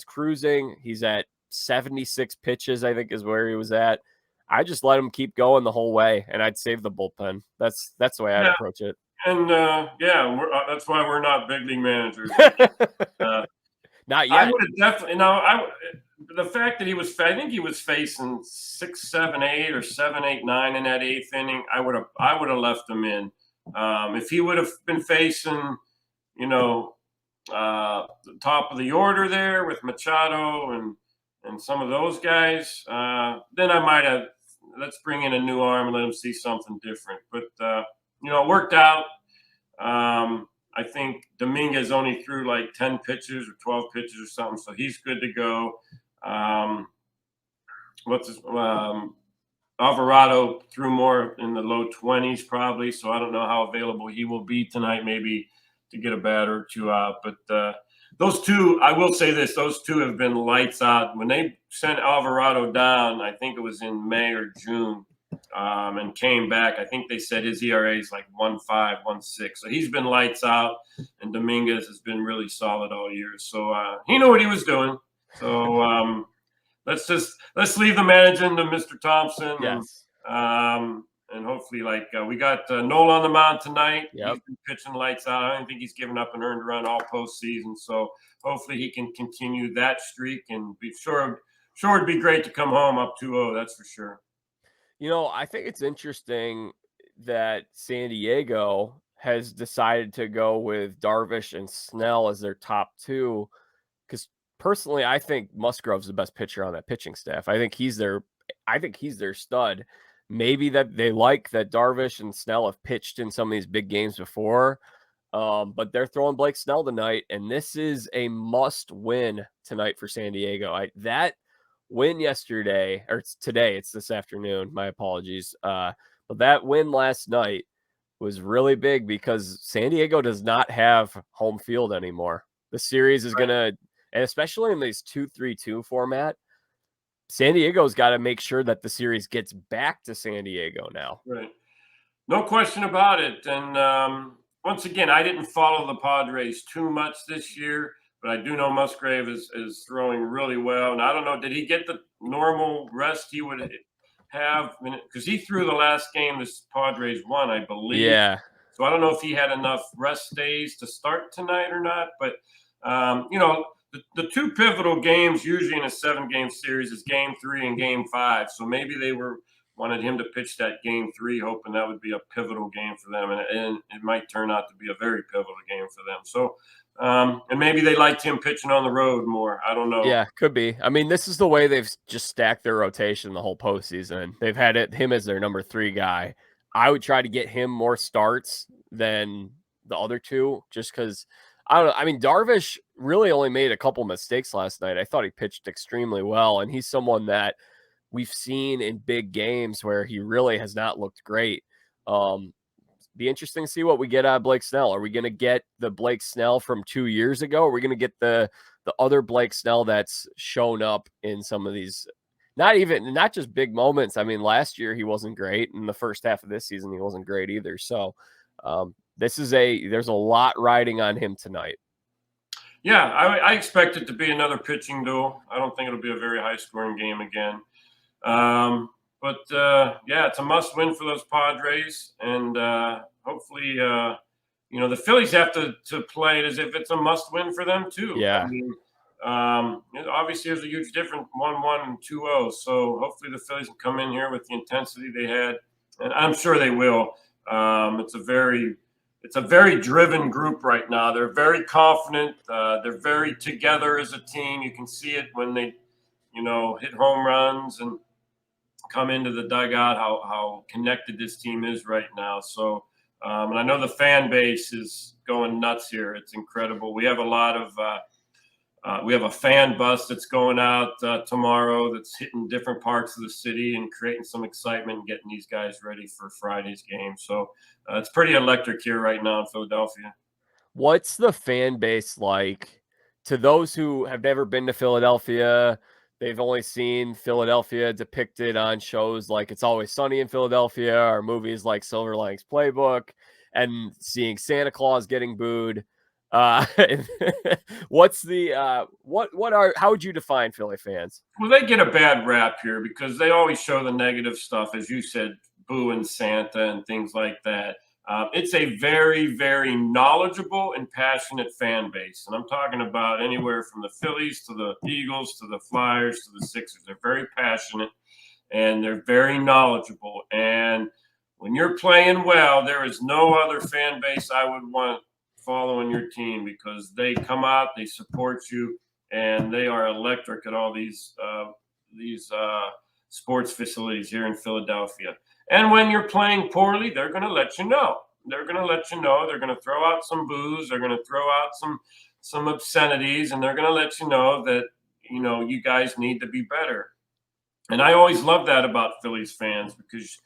cruising. He's at 76 pitches, I think is where he was at. I just let him keep going the whole way, and I'd save the bullpen. That's the way I'd approach it. And that's why we're not big league managers. Not yet. I would have definitely the fact that I think he was facing 6, 7, 8 or 7, 8, 9 in that 8th inning. I would have left him in. If he would have been facing, the top of the order there with Machado and some of those guys, then I might have. Let's bring in a new arm and let him see something different. But it worked out. I think Dominguez only threw like 10 pitches or 12 pitches or something, so he's good to go. Alvarado threw more in the low 20s probably, so I don't know how available he will be tonight, maybe to get a batter or two out. But those two, I will say this, those two have been lights out. When they sent Alvarado down, I think it was in May or June, and came back, I think they said his ERA is like 1.5, 1.6. So he's been lights out, and Dominguez has been really solid all year. So he knew what he was doing. So let's leave the managing to Mr. Thompson. Yes. And hopefully, we got Nola on the mound tonight. Yep. He's been pitching lights out. I don't think he's given up an earned run all postseason. So hopefully he can continue that streak, and be sure it'd be great to come home up 2-0. That's for sure. I think it's interesting that San Diego has decided to go with Darvish and Snell as their top two, because personally, I think Musgrove's the best pitcher on that pitching staff. I think he's their stud. Maybe that they like that Darvish and Snell have pitched in some of these big games before, but they're throwing Blake Snell tonight, and this is a must win tonight for San Diego. That win yesterday, or it's today, it's this afternoon, my apologies. But that win last night was really big because San Diego does not have home field anymore. The series is Right. gonna, and especially in this 2-3-2 format, San Diego's got to make sure that the series gets back to San Diego now. Right. No question about it. And once again, I didn't follow the Padres too much this year, but I do know Musgrave is throwing really well. And I don't know, did he get the normal rest he would have? Because he threw the last game this Padres won, I believe. Yeah, So I don't know if he had enough rest days to start tonight or not. But, the two pivotal games usually in a 7-game series is game 3 and game 5. So maybe they wanted him to pitch that game 3, hoping that would be a pivotal game for them. And it might turn out to be a very pivotal game for them. So, and maybe they liked him pitching on the road more. I don't know. yeah, could be. I mean, this is the way they've just stacked their rotation the whole postseason. They've had him as their number 3 guy. I would try to get him more starts than the other two, just because I don't know. I mean, Darvish really only made a couple mistakes last night. I thought he pitched extremely well, and he's someone that we've seen in big games where he really has not looked great. Be interesting to see what we get out of Blake Snell. Are we going to get the Blake Snell from 2 years ago? Are we going to get the other Blake Snell that's shown up in some of these, not just big moments? I mean, last year he wasn't great. In the first half of this season, he wasn't great either. So there's a lot riding on him tonight. Yeah, I expect it to be another pitching duel. I don't think it'll be a very high-scoring game again. Yeah, it's a must-win for those Padres, and hopefully, the Phillies have to play it as if it's a must-win for them too. Yeah. I mean, obviously, there's a huge difference, 1-1 and 2-0. So hopefully, the Phillies can come in here with the intensity they had, and I'm sure they will. It's a very driven group right now. They're very confident. They're very together as a team. You can see it when they, hit home runs and come into the dugout, how connected this team is right now. So, and I know the fan base is going nuts here. It's incredible. We have a lot of we have a fan bus that's going out tomorrow that's hitting different parts of the city and creating some excitement and getting these guys ready for Friday's game. So it's pretty electric here right now in Philadelphia. What's the fan base like to those who have never been to Philadelphia? They've only seen Philadelphia depicted on shows like It's Always Sunny in Philadelphia or movies like Silver Linings Playbook, and seeing Santa Claus getting booed. What's the how would you define Philly fans? Well, they get a bad rap here because they always show the negative stuff, as you said, booing Santa and things like that. It's a very, very knowledgeable and passionate fan base. And I'm talking about anywhere from the Phillies to the Eagles to the Flyers to the Sixers. They're very passionate and they're very knowledgeable. And when you're playing well, there is no other fan base I would want following your team because they come out, they support you, and they are electric at all these sports facilities here in Philadelphia. And when you're playing poorly, they're going to let you know. They're going to let you know. They're going to throw out some boos. They're going to throw out some obscenities, and they're going to let you know that you guys need to be better. And I always love that about Phillies fans because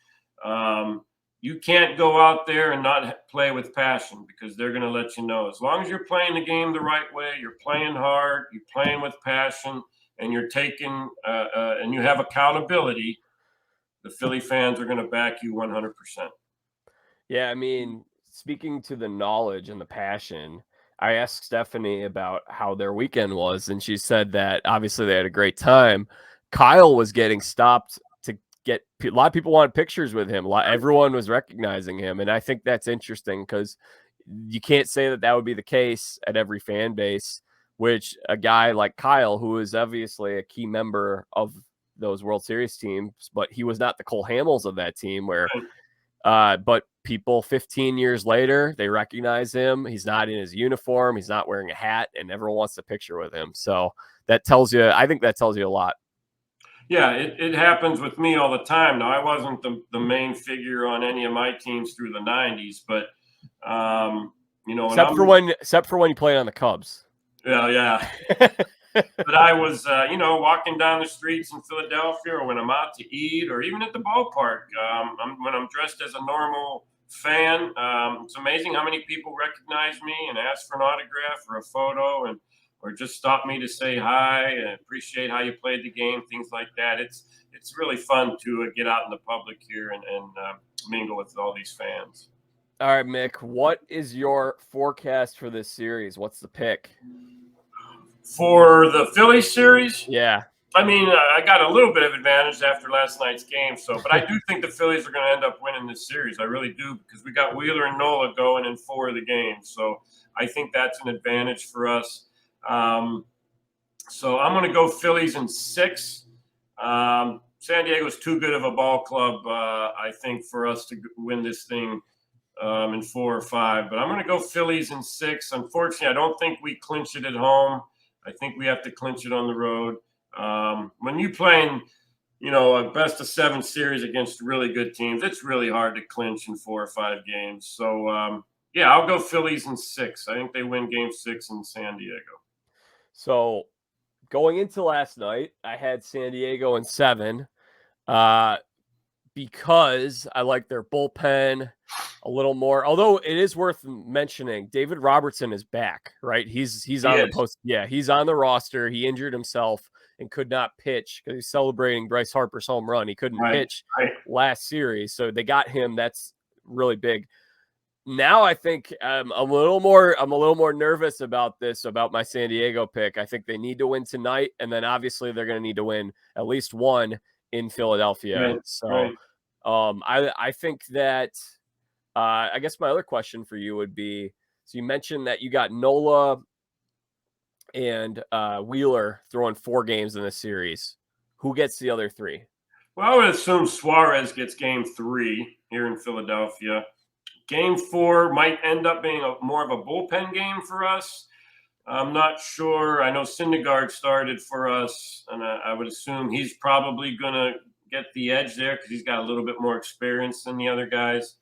you can't go out there and not play with passion because they're going to let you know. As long as you're playing the game the right way, you're playing hard, you're playing with passion, and you're taking and you have accountability, the Philly fans are going to back you 100%. Yeah, I mean, speaking to the knowledge and the passion, I asked Stephanie about how their weekend was, and she said that obviously they had a great time. Kyle was getting stopped to get a lot of people wanted pictures with him. Everyone was recognizing him, and I think that's interesting because you can't say that would be the case at every fan base. Which a guy like Kyle, who is obviously a key member of those World Series teams, but he was not the Cole Hamels of that team where but people 15 years later, they recognize him. He's not in his uniform. He's not wearing a hat, and everyone wants a picture with him. So that tells you, I think that tells you a lot. Yeah, it happens with me all the time. Now, I wasn't the main figure on any of my teams through the 90s, but, except for when you played on the Cubs. Yeah. But I was, walking down the streets in Philadelphia or when I'm out to eat or even at the ballpark, when I'm dressed as a normal fan. It's amazing how many people recognize me and ask for an autograph or a photo, or just stop me to say hi and appreciate how you played the game, things like that. It's really fun to get out in the public here and mingle with all these fans. All right, Mick, what is your forecast for this series? What's the pick? For the Phillies series? Yeah. I mean, I got a little bit of advantage after last night's game, but I do think the Phillies are going to end up winning this series. I really do, because we got Wheeler and Nola going in 4 of the games. So I think that's an advantage for us. So I'm going to go Phillies in 6. San Diego is too good of a ball club, I think, for us to win this thing in 4 or 5. But I'm going to go Phillies in 6. Unfortunately, I don't think we clinch it at home. I think we have to clinch it on the road. When you playing, a best of 7 series against really good teams, it's really hard to clinch in 4 or 5 games. So, yeah, I'll go Phillies in 6. I think they win game 6 in San Diego. So going into last night, I had San Diego in 7 because I like their bullpen a little more. Although it is worth mentioning, David Robertson is back, right? He's on the post. Yeah, he's on the roster. He injured himself and could not pitch because he's celebrating Bryce Harper's home run. He couldn't pitch last series, so they got him. That's really big. Now I think I'm a little more nervous about my San Diego pick. I think they need to win tonight, and then obviously they're going to need to win at least one in Philadelphia. I think that I guess my other question for you would be, so you mentioned that you got Nola and Wheeler throwing 4 games in this series. Who gets the other 3? Well, I would assume Suarez gets game 3 here in Philadelphia. Game 4 might end up being more of a bullpen game for us. I'm not sure. I know Syndergaard started for us, and I would assume he's probably going to get the edge there because he's got a little bit more experience than the other guys.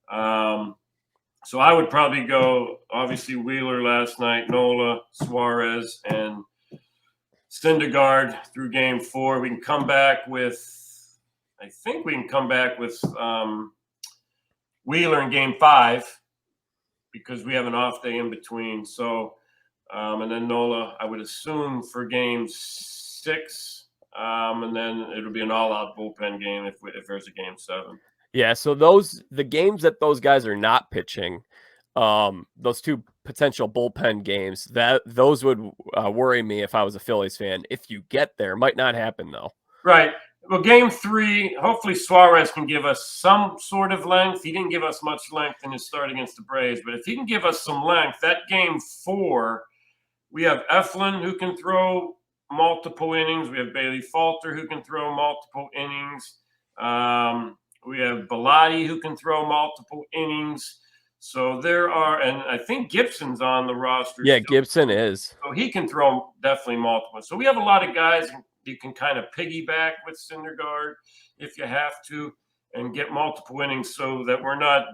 So I would probably go, obviously, Wheeler last night, Nola, Suarez, and Syndergaard through game 4. We can come back with Wheeler in game 5 because we have an off day in between. So, and then Nola, I would assume, for game 6. And then it'll be an all-out bullpen game if there's a game 7. Yeah, so the games that those guys are not pitching, those 2 potential bullpen games, those would worry me if I was a Phillies fan. If you get there, might not happen though. Right. Well, game 3, hopefully Suarez can give us some sort of length. He didn't give us much length in his start against the Braves, but if he can give us some length, that game 4, we have Eflin who can throw multiple innings. We have Bailey Falter who can throw multiple innings. We have Bellotti who can throw multiple innings. So there are, and I think Gibson's on the roster. Yeah, still. Gibson is. So he can throw definitely multiple. So we have a lot of guys you can kind of piggyback with Syndergaard if you have to and get multiple innings so that we're not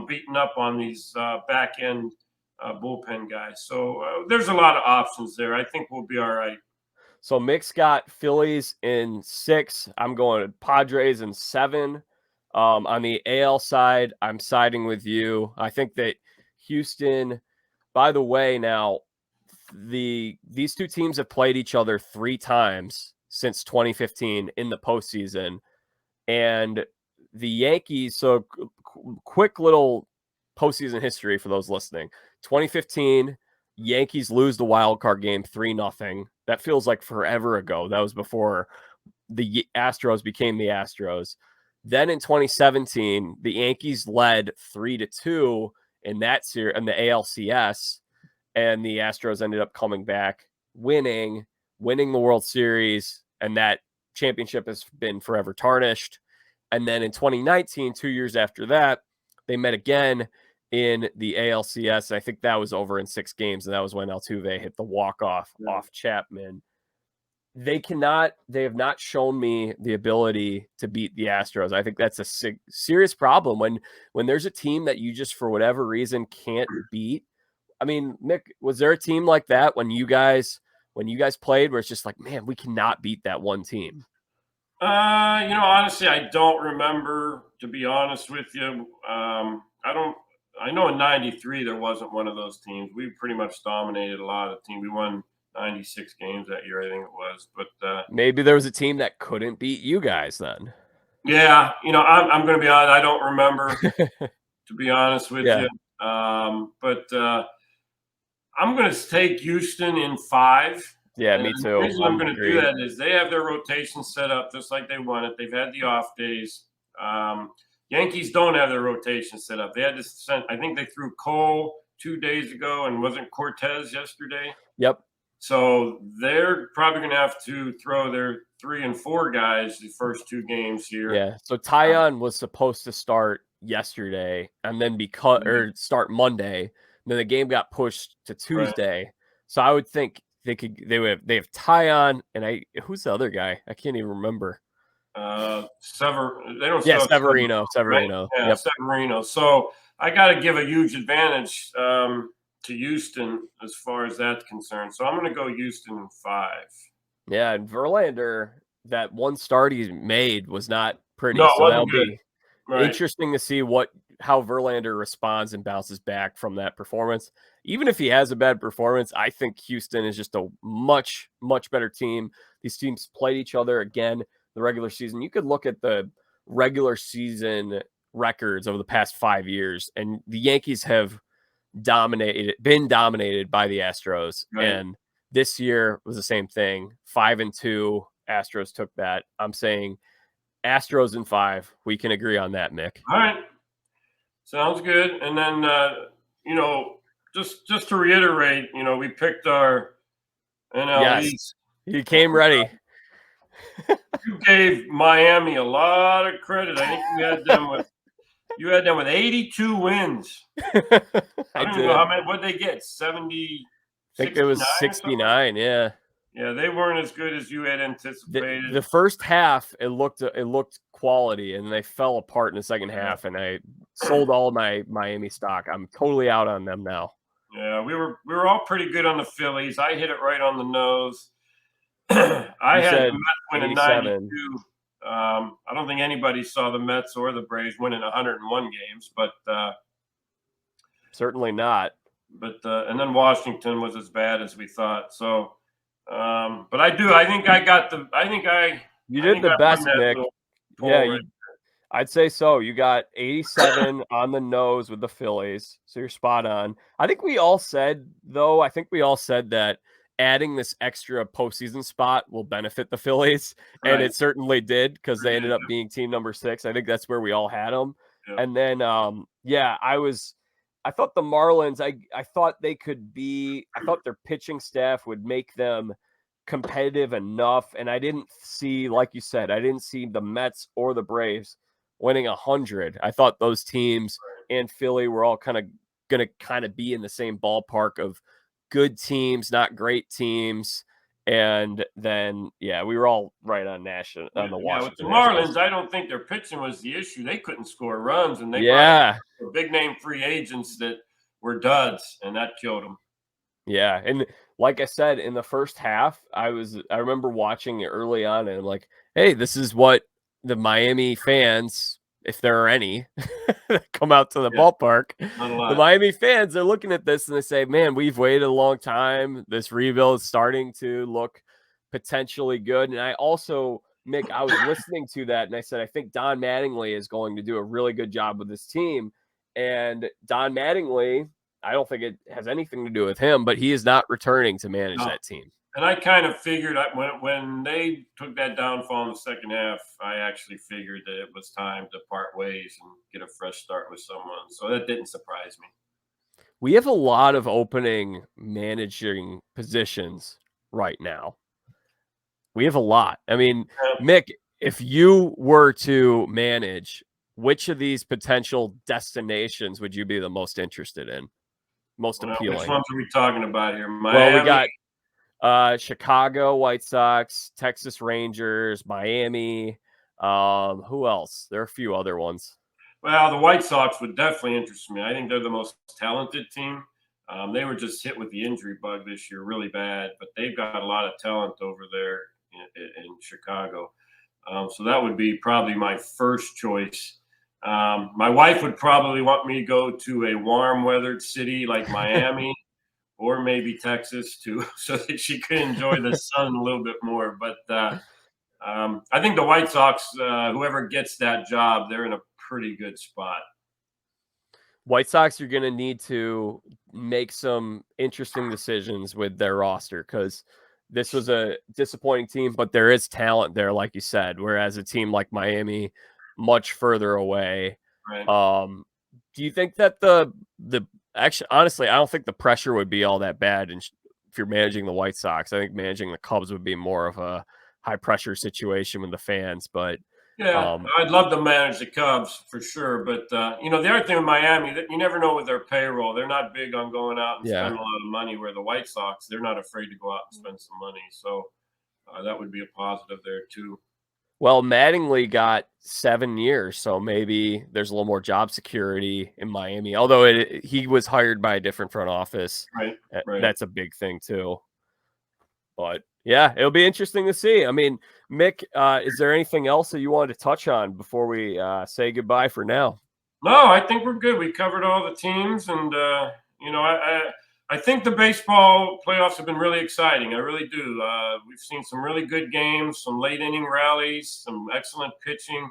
beating up on these back-end bullpen guys. So there's a lot of options there. I think we'll be all right. So Mick's got Phillies in 6. I'm going Padres in 7. On the AL side, I'm siding with you. I think that Houston, by the way, now these 2 teams have played each other 3 times since 2015 in the postseason. And the Yankees, so quick little postseason history for those listening. 2015, Yankees lose the wild card game 3-0. That feels like forever ago. That was before the Astros became the Astros. Then in 2017, the Yankees led 3-2 in that series in the ALCS, and the Astros ended up coming back, winning the World Series, and that championship has been forever tarnished. And then in 2019, 2 years after that, they met again in the ALCS. I think that was over in 6 games, and that was when Altuve hit the walk-off off Chapman. They have not shown me the ability to beat the Astros. I think that's a serious problem when there's a team that you just, for whatever reason, can't beat. I mean, Mick, was there a team like that when you guys played where it's just like, man, we cannot beat that one team? Honestly, I don't remember, to be honest with you. I don't. I know in '93 there wasn't one of those teams. We pretty much dominated a lot of the team. We won 96 games that year, I think it was. But Maybe there was a team that couldn't beat you guys then. yeah, I'm going to be honest. I don't remember, to be honest with Yeah. you. But I'm going to take Houston in 5. Yeah, And me the too. reason I'm I'm going to do agree. that is they have their rotation set up just like they want it. They've had the off days. Um, Yankees don't have their rotation set up. They had to send, I think they threw Cole 2 days ago and wasn't Cortez yesterday. Yep. So they're probably going to have to throw their 3 and 4 guys the first 2 games here. Yeah. So Tyon was supposed to start yesterday and then start Monday. And then the game got pushed to Right. Tuesday. So I would think they have Tyon and who's the other guy? I can't even remember. They don't Yeah, still have Severino. right? Severino. Yeah, Yep. Severino. So I got to give a huge advantage to Houston as far as that's concerned. So I'm going to go Houston in 5. Yeah, and Verlander, that one start he made was not pretty. No, it So that'll wasn't good. be Right. interesting to see how Verlander responds and bounces back from that performance. Even if he has a bad performance, I think Houston is just a much, much better team. These teams played each other again the regular season. You could look at the regular season records over the past 5 years, and the Yankees have been dominated by the Astros. Right. And this year was the same thing. 5-2, Astros took that. I'm saying Astros in 5. We can agree on that, Mick. All right. Sounds good. And then just to reiterate, we picked our NL East. Yes, he came ready. You gave Miami a lot of credit. I think you had them with 82 wins. I don't did. know how many. What they get? 70. I think it was 69. Yeah. Yeah, they weren't as good as you had anticipated. The first half, it looked quality, and they fell apart in the second half. And I sold all my Miami stock. I'm totally out on them now. Yeah, we were all pretty good on the Phillies. I hit it right on the nose. I had the Mets winning 92. I don't think anybody saw the Mets or the Braves winning 101 games, but certainly not. But and then Washington was as bad as we thought. So, but I think I got the. I think I. You did the best, Nick. Yeah, I'd say so. You got 87 on the nose with the Phillies, so you're spot on. I think we all said that adding this extra postseason spot will benefit the Phillies, and it certainly did because they ended up being team number 6. I think that's where we all had them. Yeah. And then, I thought the Marlins, I thought their pitching staff would make them competitive enough. And I didn't see, like you said, I didn't see the Mets or the Braves winning 100. I thought those teams and Philly were all going to be in the same ballpark of good teams, not great teams. And then, we were all right on the Washington. Yeah, with the Marlins, I don't think their pitching was the issue. They couldn't score runs, and they brought big name free agents that were duds, and that killed them. Yeah, and like I said, in the first half, I remember watching it early on, and I'm like, hey, this is what the Miami fans, if there are any, come out to the ballpark. The Miami fans are looking at this and they say, man, we've waited a long time. This rebuild is starting to look potentially good. And I also, Mick, I was listening to that and I said, I think Don Mattingly is going to do a really good job with this team. And Don Mattingly, I don't think it has anything to do with him, but he is not returning to manage that team. And I kind of figured when they took that downfall in the second half, I actually figured that it was time to part ways and get a fresh start with someone. So that didn't surprise me. We have a lot of opening managing positions right now. We have a lot. I mean, Mick, if you were to manage, which of these potential destinations would you be the most interested in? Most appealing? Which ones are we talking about here? Miami? Well, we got Chicago White Sox, Texas Rangers, Miami. Who else? There are a few other ones. Well, the White Sox would definitely interest me. I think they're the most talented team. They were just hit with the injury bug this year really bad, but they've got a lot of talent over there in Chicago. So that would be probably my first choice. My wife would probably want me to go to a warm weathered city like Miami or maybe Texas too, so that she could enjoy the sun a little bit more. But I think the White Sox, whoever gets that job, they're in a pretty good spot. White Sox are going to need to make some interesting decisions with their roster because this was a disappointing team, but there is talent there, like you said. Whereas a team like Miami, much further away. Right. Um, do you think that the actually honestly, I don't think the pressure would be all that bad, and if you're managing the White Sox, I think managing the Cubs would be more of a high pressure situation with the fans, but. Yeah, Um, I'd love to manage the Cubs for sure, but the other thing with Miami, that you never know with their payroll. They're not big on going out and yeah. spending a lot of money. Where the White Sox, they're not afraid to go out and spend some money. So that would be a positive there too. Well, Mattingly got 7 years, so maybe there's a little more job security in Miami. Although he was hired by a different front office, Right, right. that's a big thing too. But yeah, it'll be interesting to see. I mean, Mick, is there anything else that you wanted to touch on before we say goodbye for now? No, I think we're good. We covered all the teams, and I think the baseball playoffs have been really exciting. I really do. We've seen some really good games, some late inning rallies, some excellent pitching.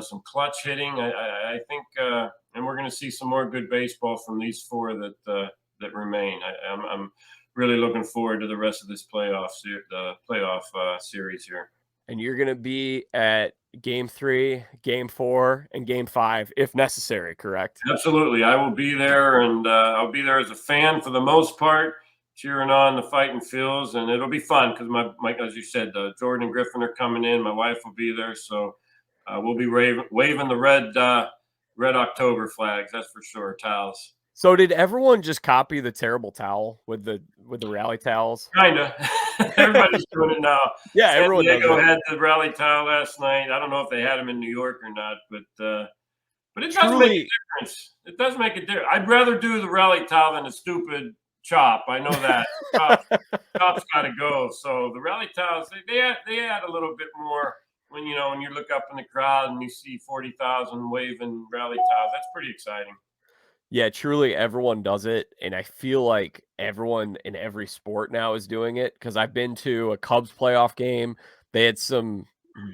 Some clutch hitting. I think, and we're going to see some more good baseball from these four that remain. I'm really looking forward to the rest of this playoff series here. And you're going to be at Game 3, Game 4, and Game 5 if necessary, correct? Absolutely, I will be there, and I'll be there as a fan for the most part, cheering on the fighting Phils, and it'll be fun because my as you said, Jordan and Griffin are coming in. My wife will be there, so we'll be waving the red October flags. That's for sure. Towels. So did everyone just copy the terrible towel with the rally towels? Kinda. Everybody's doing it now. Yeah, San everyone does Diego it. had the rally towel last night. I don't know if they had them in New York or not, but it does make a Truly, difference. It does make a difference. I'd rather do the rally towel than a stupid chop. I know that. Chop's got to go. So the rally towels, they add a little bit more when you look up in the crowd and you see 40,000 waving rally towels. That's pretty exciting. yeah, truly everyone does it, and I feel like everyone in every sport now is doing it because I've been to a Cubs playoff game. They had some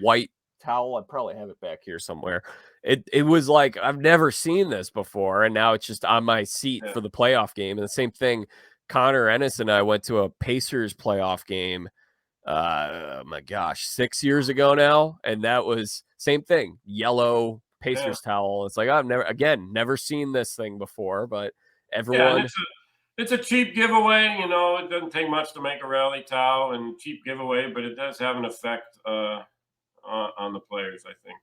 white towel. I probably have it back here somewhere. It was like I've never seen this before, and now it's just on my seat Yeah. for the playoff game. And the same thing, Connor Ennis and I went to a Pacers playoff game. Oh my gosh, 6 years ago now, and that was same thing, yellow Yeah. Pacers towel. It's like I've never seen this thing before, but Yeah, and everyone. it's a cheap giveaway. It doesn't take much to make a rally towel and cheap giveaway, but it does have an effect on the players, I think.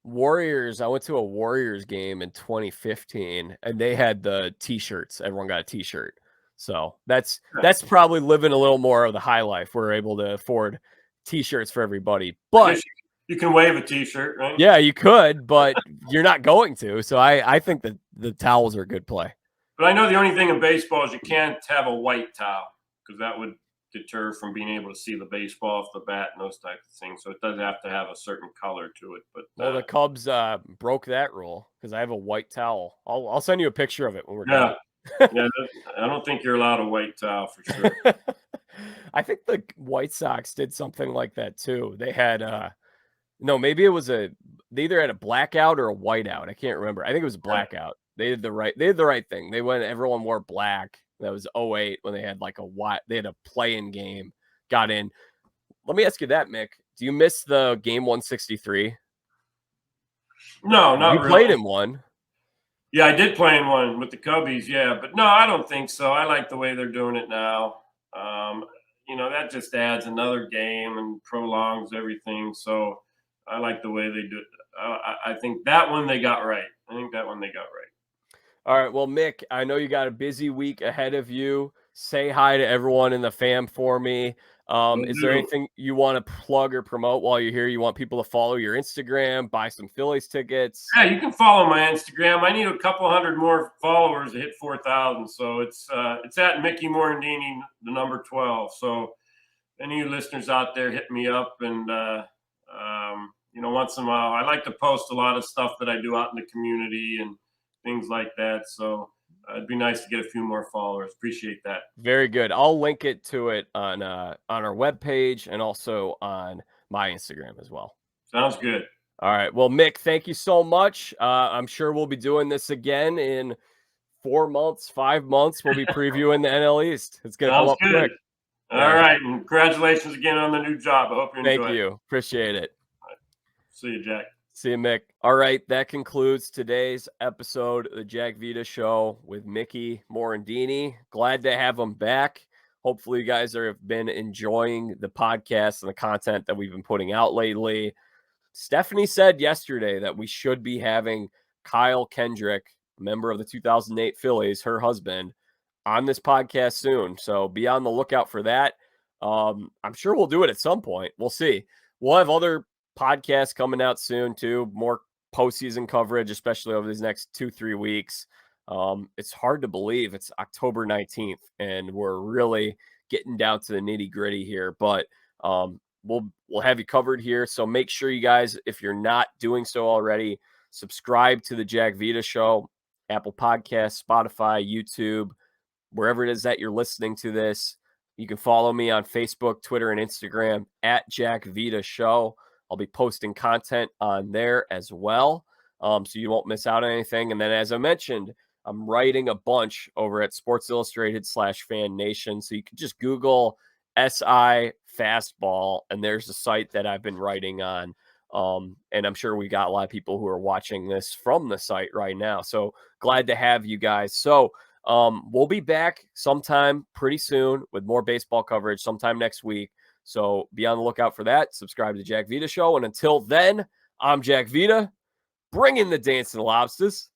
Warriors, I went to a Warriors game in 2015 and they had the t-shirts. Everyone got a t-shirt. So that's probably living a little more of the high life. We're able to afford t-shirts for everybody. I But guess you can wave a T-shirt, right? yeah, you could, but you're not going to. So I think that the towels are a good play. But I know the only thing in baseball is you can't have a white towel because that would deter from being able to see the baseball off the bat and those types of things. So it does have to have a certain color to it. But Well, the Cubs broke that rule because I have a white towel. I'll send you a picture of it when we're yeah, done. yeah, I don't think you're allowed a white towel for sure. I think the White Sox did something like that too. They had no, maybe it was they either had a blackout or a whiteout. I can't remember. I think it was a blackout. They did the right thing. They went everyone wore black. That was 08 when they had like they had a play-in game, got in. Let me ask you that, Mick. Do you miss the game 163? No, not You really. played in one. Yeah, I did play in one with the Cubbies. Yeah, but no, I don't think so. I like the way they're doing it now. That just adds another game and prolongs everything. So I like the way they do it. I think that one they got right. All right. Well, Mick, I know you got a busy week ahead of you. Say hi to everyone in the fam for me. Will Is there do. anything you want to plug or promote while you're here? You want people to follow your Instagram, buy some Phillies tickets? Yeah, you can follow my Instagram. I need a couple hundred more followers to hit 4,000. So it's at Mickey Morandini, the number 12. So any of you listeners out there, hit me up, and Once in a while, I like to post a lot of stuff that I do out in the community and things like that. So it'd be nice to get a few more followers. Appreciate that. Very good. I'll link it to it on our webpage and also on my Instagram as well. Sounds good. All right. Well, Mick, thank you so much. I'm sure we'll be doing this again in 4 months, 5 months. We'll be previewing the NL East. It's going to come up good. quick. All right. And congratulations again on the new job. I hope you enjoy it. Thank you. Appreciate it. Right. See you, Jack. See you, Mick. All right. That concludes today's episode of the Jack Vita Show with Mickey Morandini. Glad to have him back. Hopefully you guys have been enjoying the podcast and the content that we've been putting out lately. Stephanie said yesterday that we should be having Kyle Kendrick, member of the 2008 Phillies, her husband, on this podcast soon. So be on the lookout for that. I'm sure we'll do it at some point. We'll see. We'll have other podcasts coming out soon too. More postseason coverage, especially over these next 2-3 weeks. It's hard to believe it's October 19th and we're really getting down to the nitty gritty here, but we'll have you covered here. So make sure you guys, if you're not doing so already, subscribe to the Jack Vita Show, Apple Podcasts, Spotify, YouTube, wherever it is that you're listening to this. You can follow me on Facebook, Twitter, and Instagram at Jack Vita Show. I'll be posting content on there as well, so you won't miss out on anything. And then, as I mentioned, I'm writing a bunch over at Sports Illustrated /Fan Nation. So you can just Google SI Fastball, and there's a site that I've been writing on. And I'm sure we got a lot of people who are watching this from the site right now. So glad to have you guys. So we'll be back sometime pretty soon with more baseball coverage sometime next week. So be on the lookout for that. Subscribe to the Jack Vita Show. And until then, I'm Jack Vita, bringing the dancing lobsters.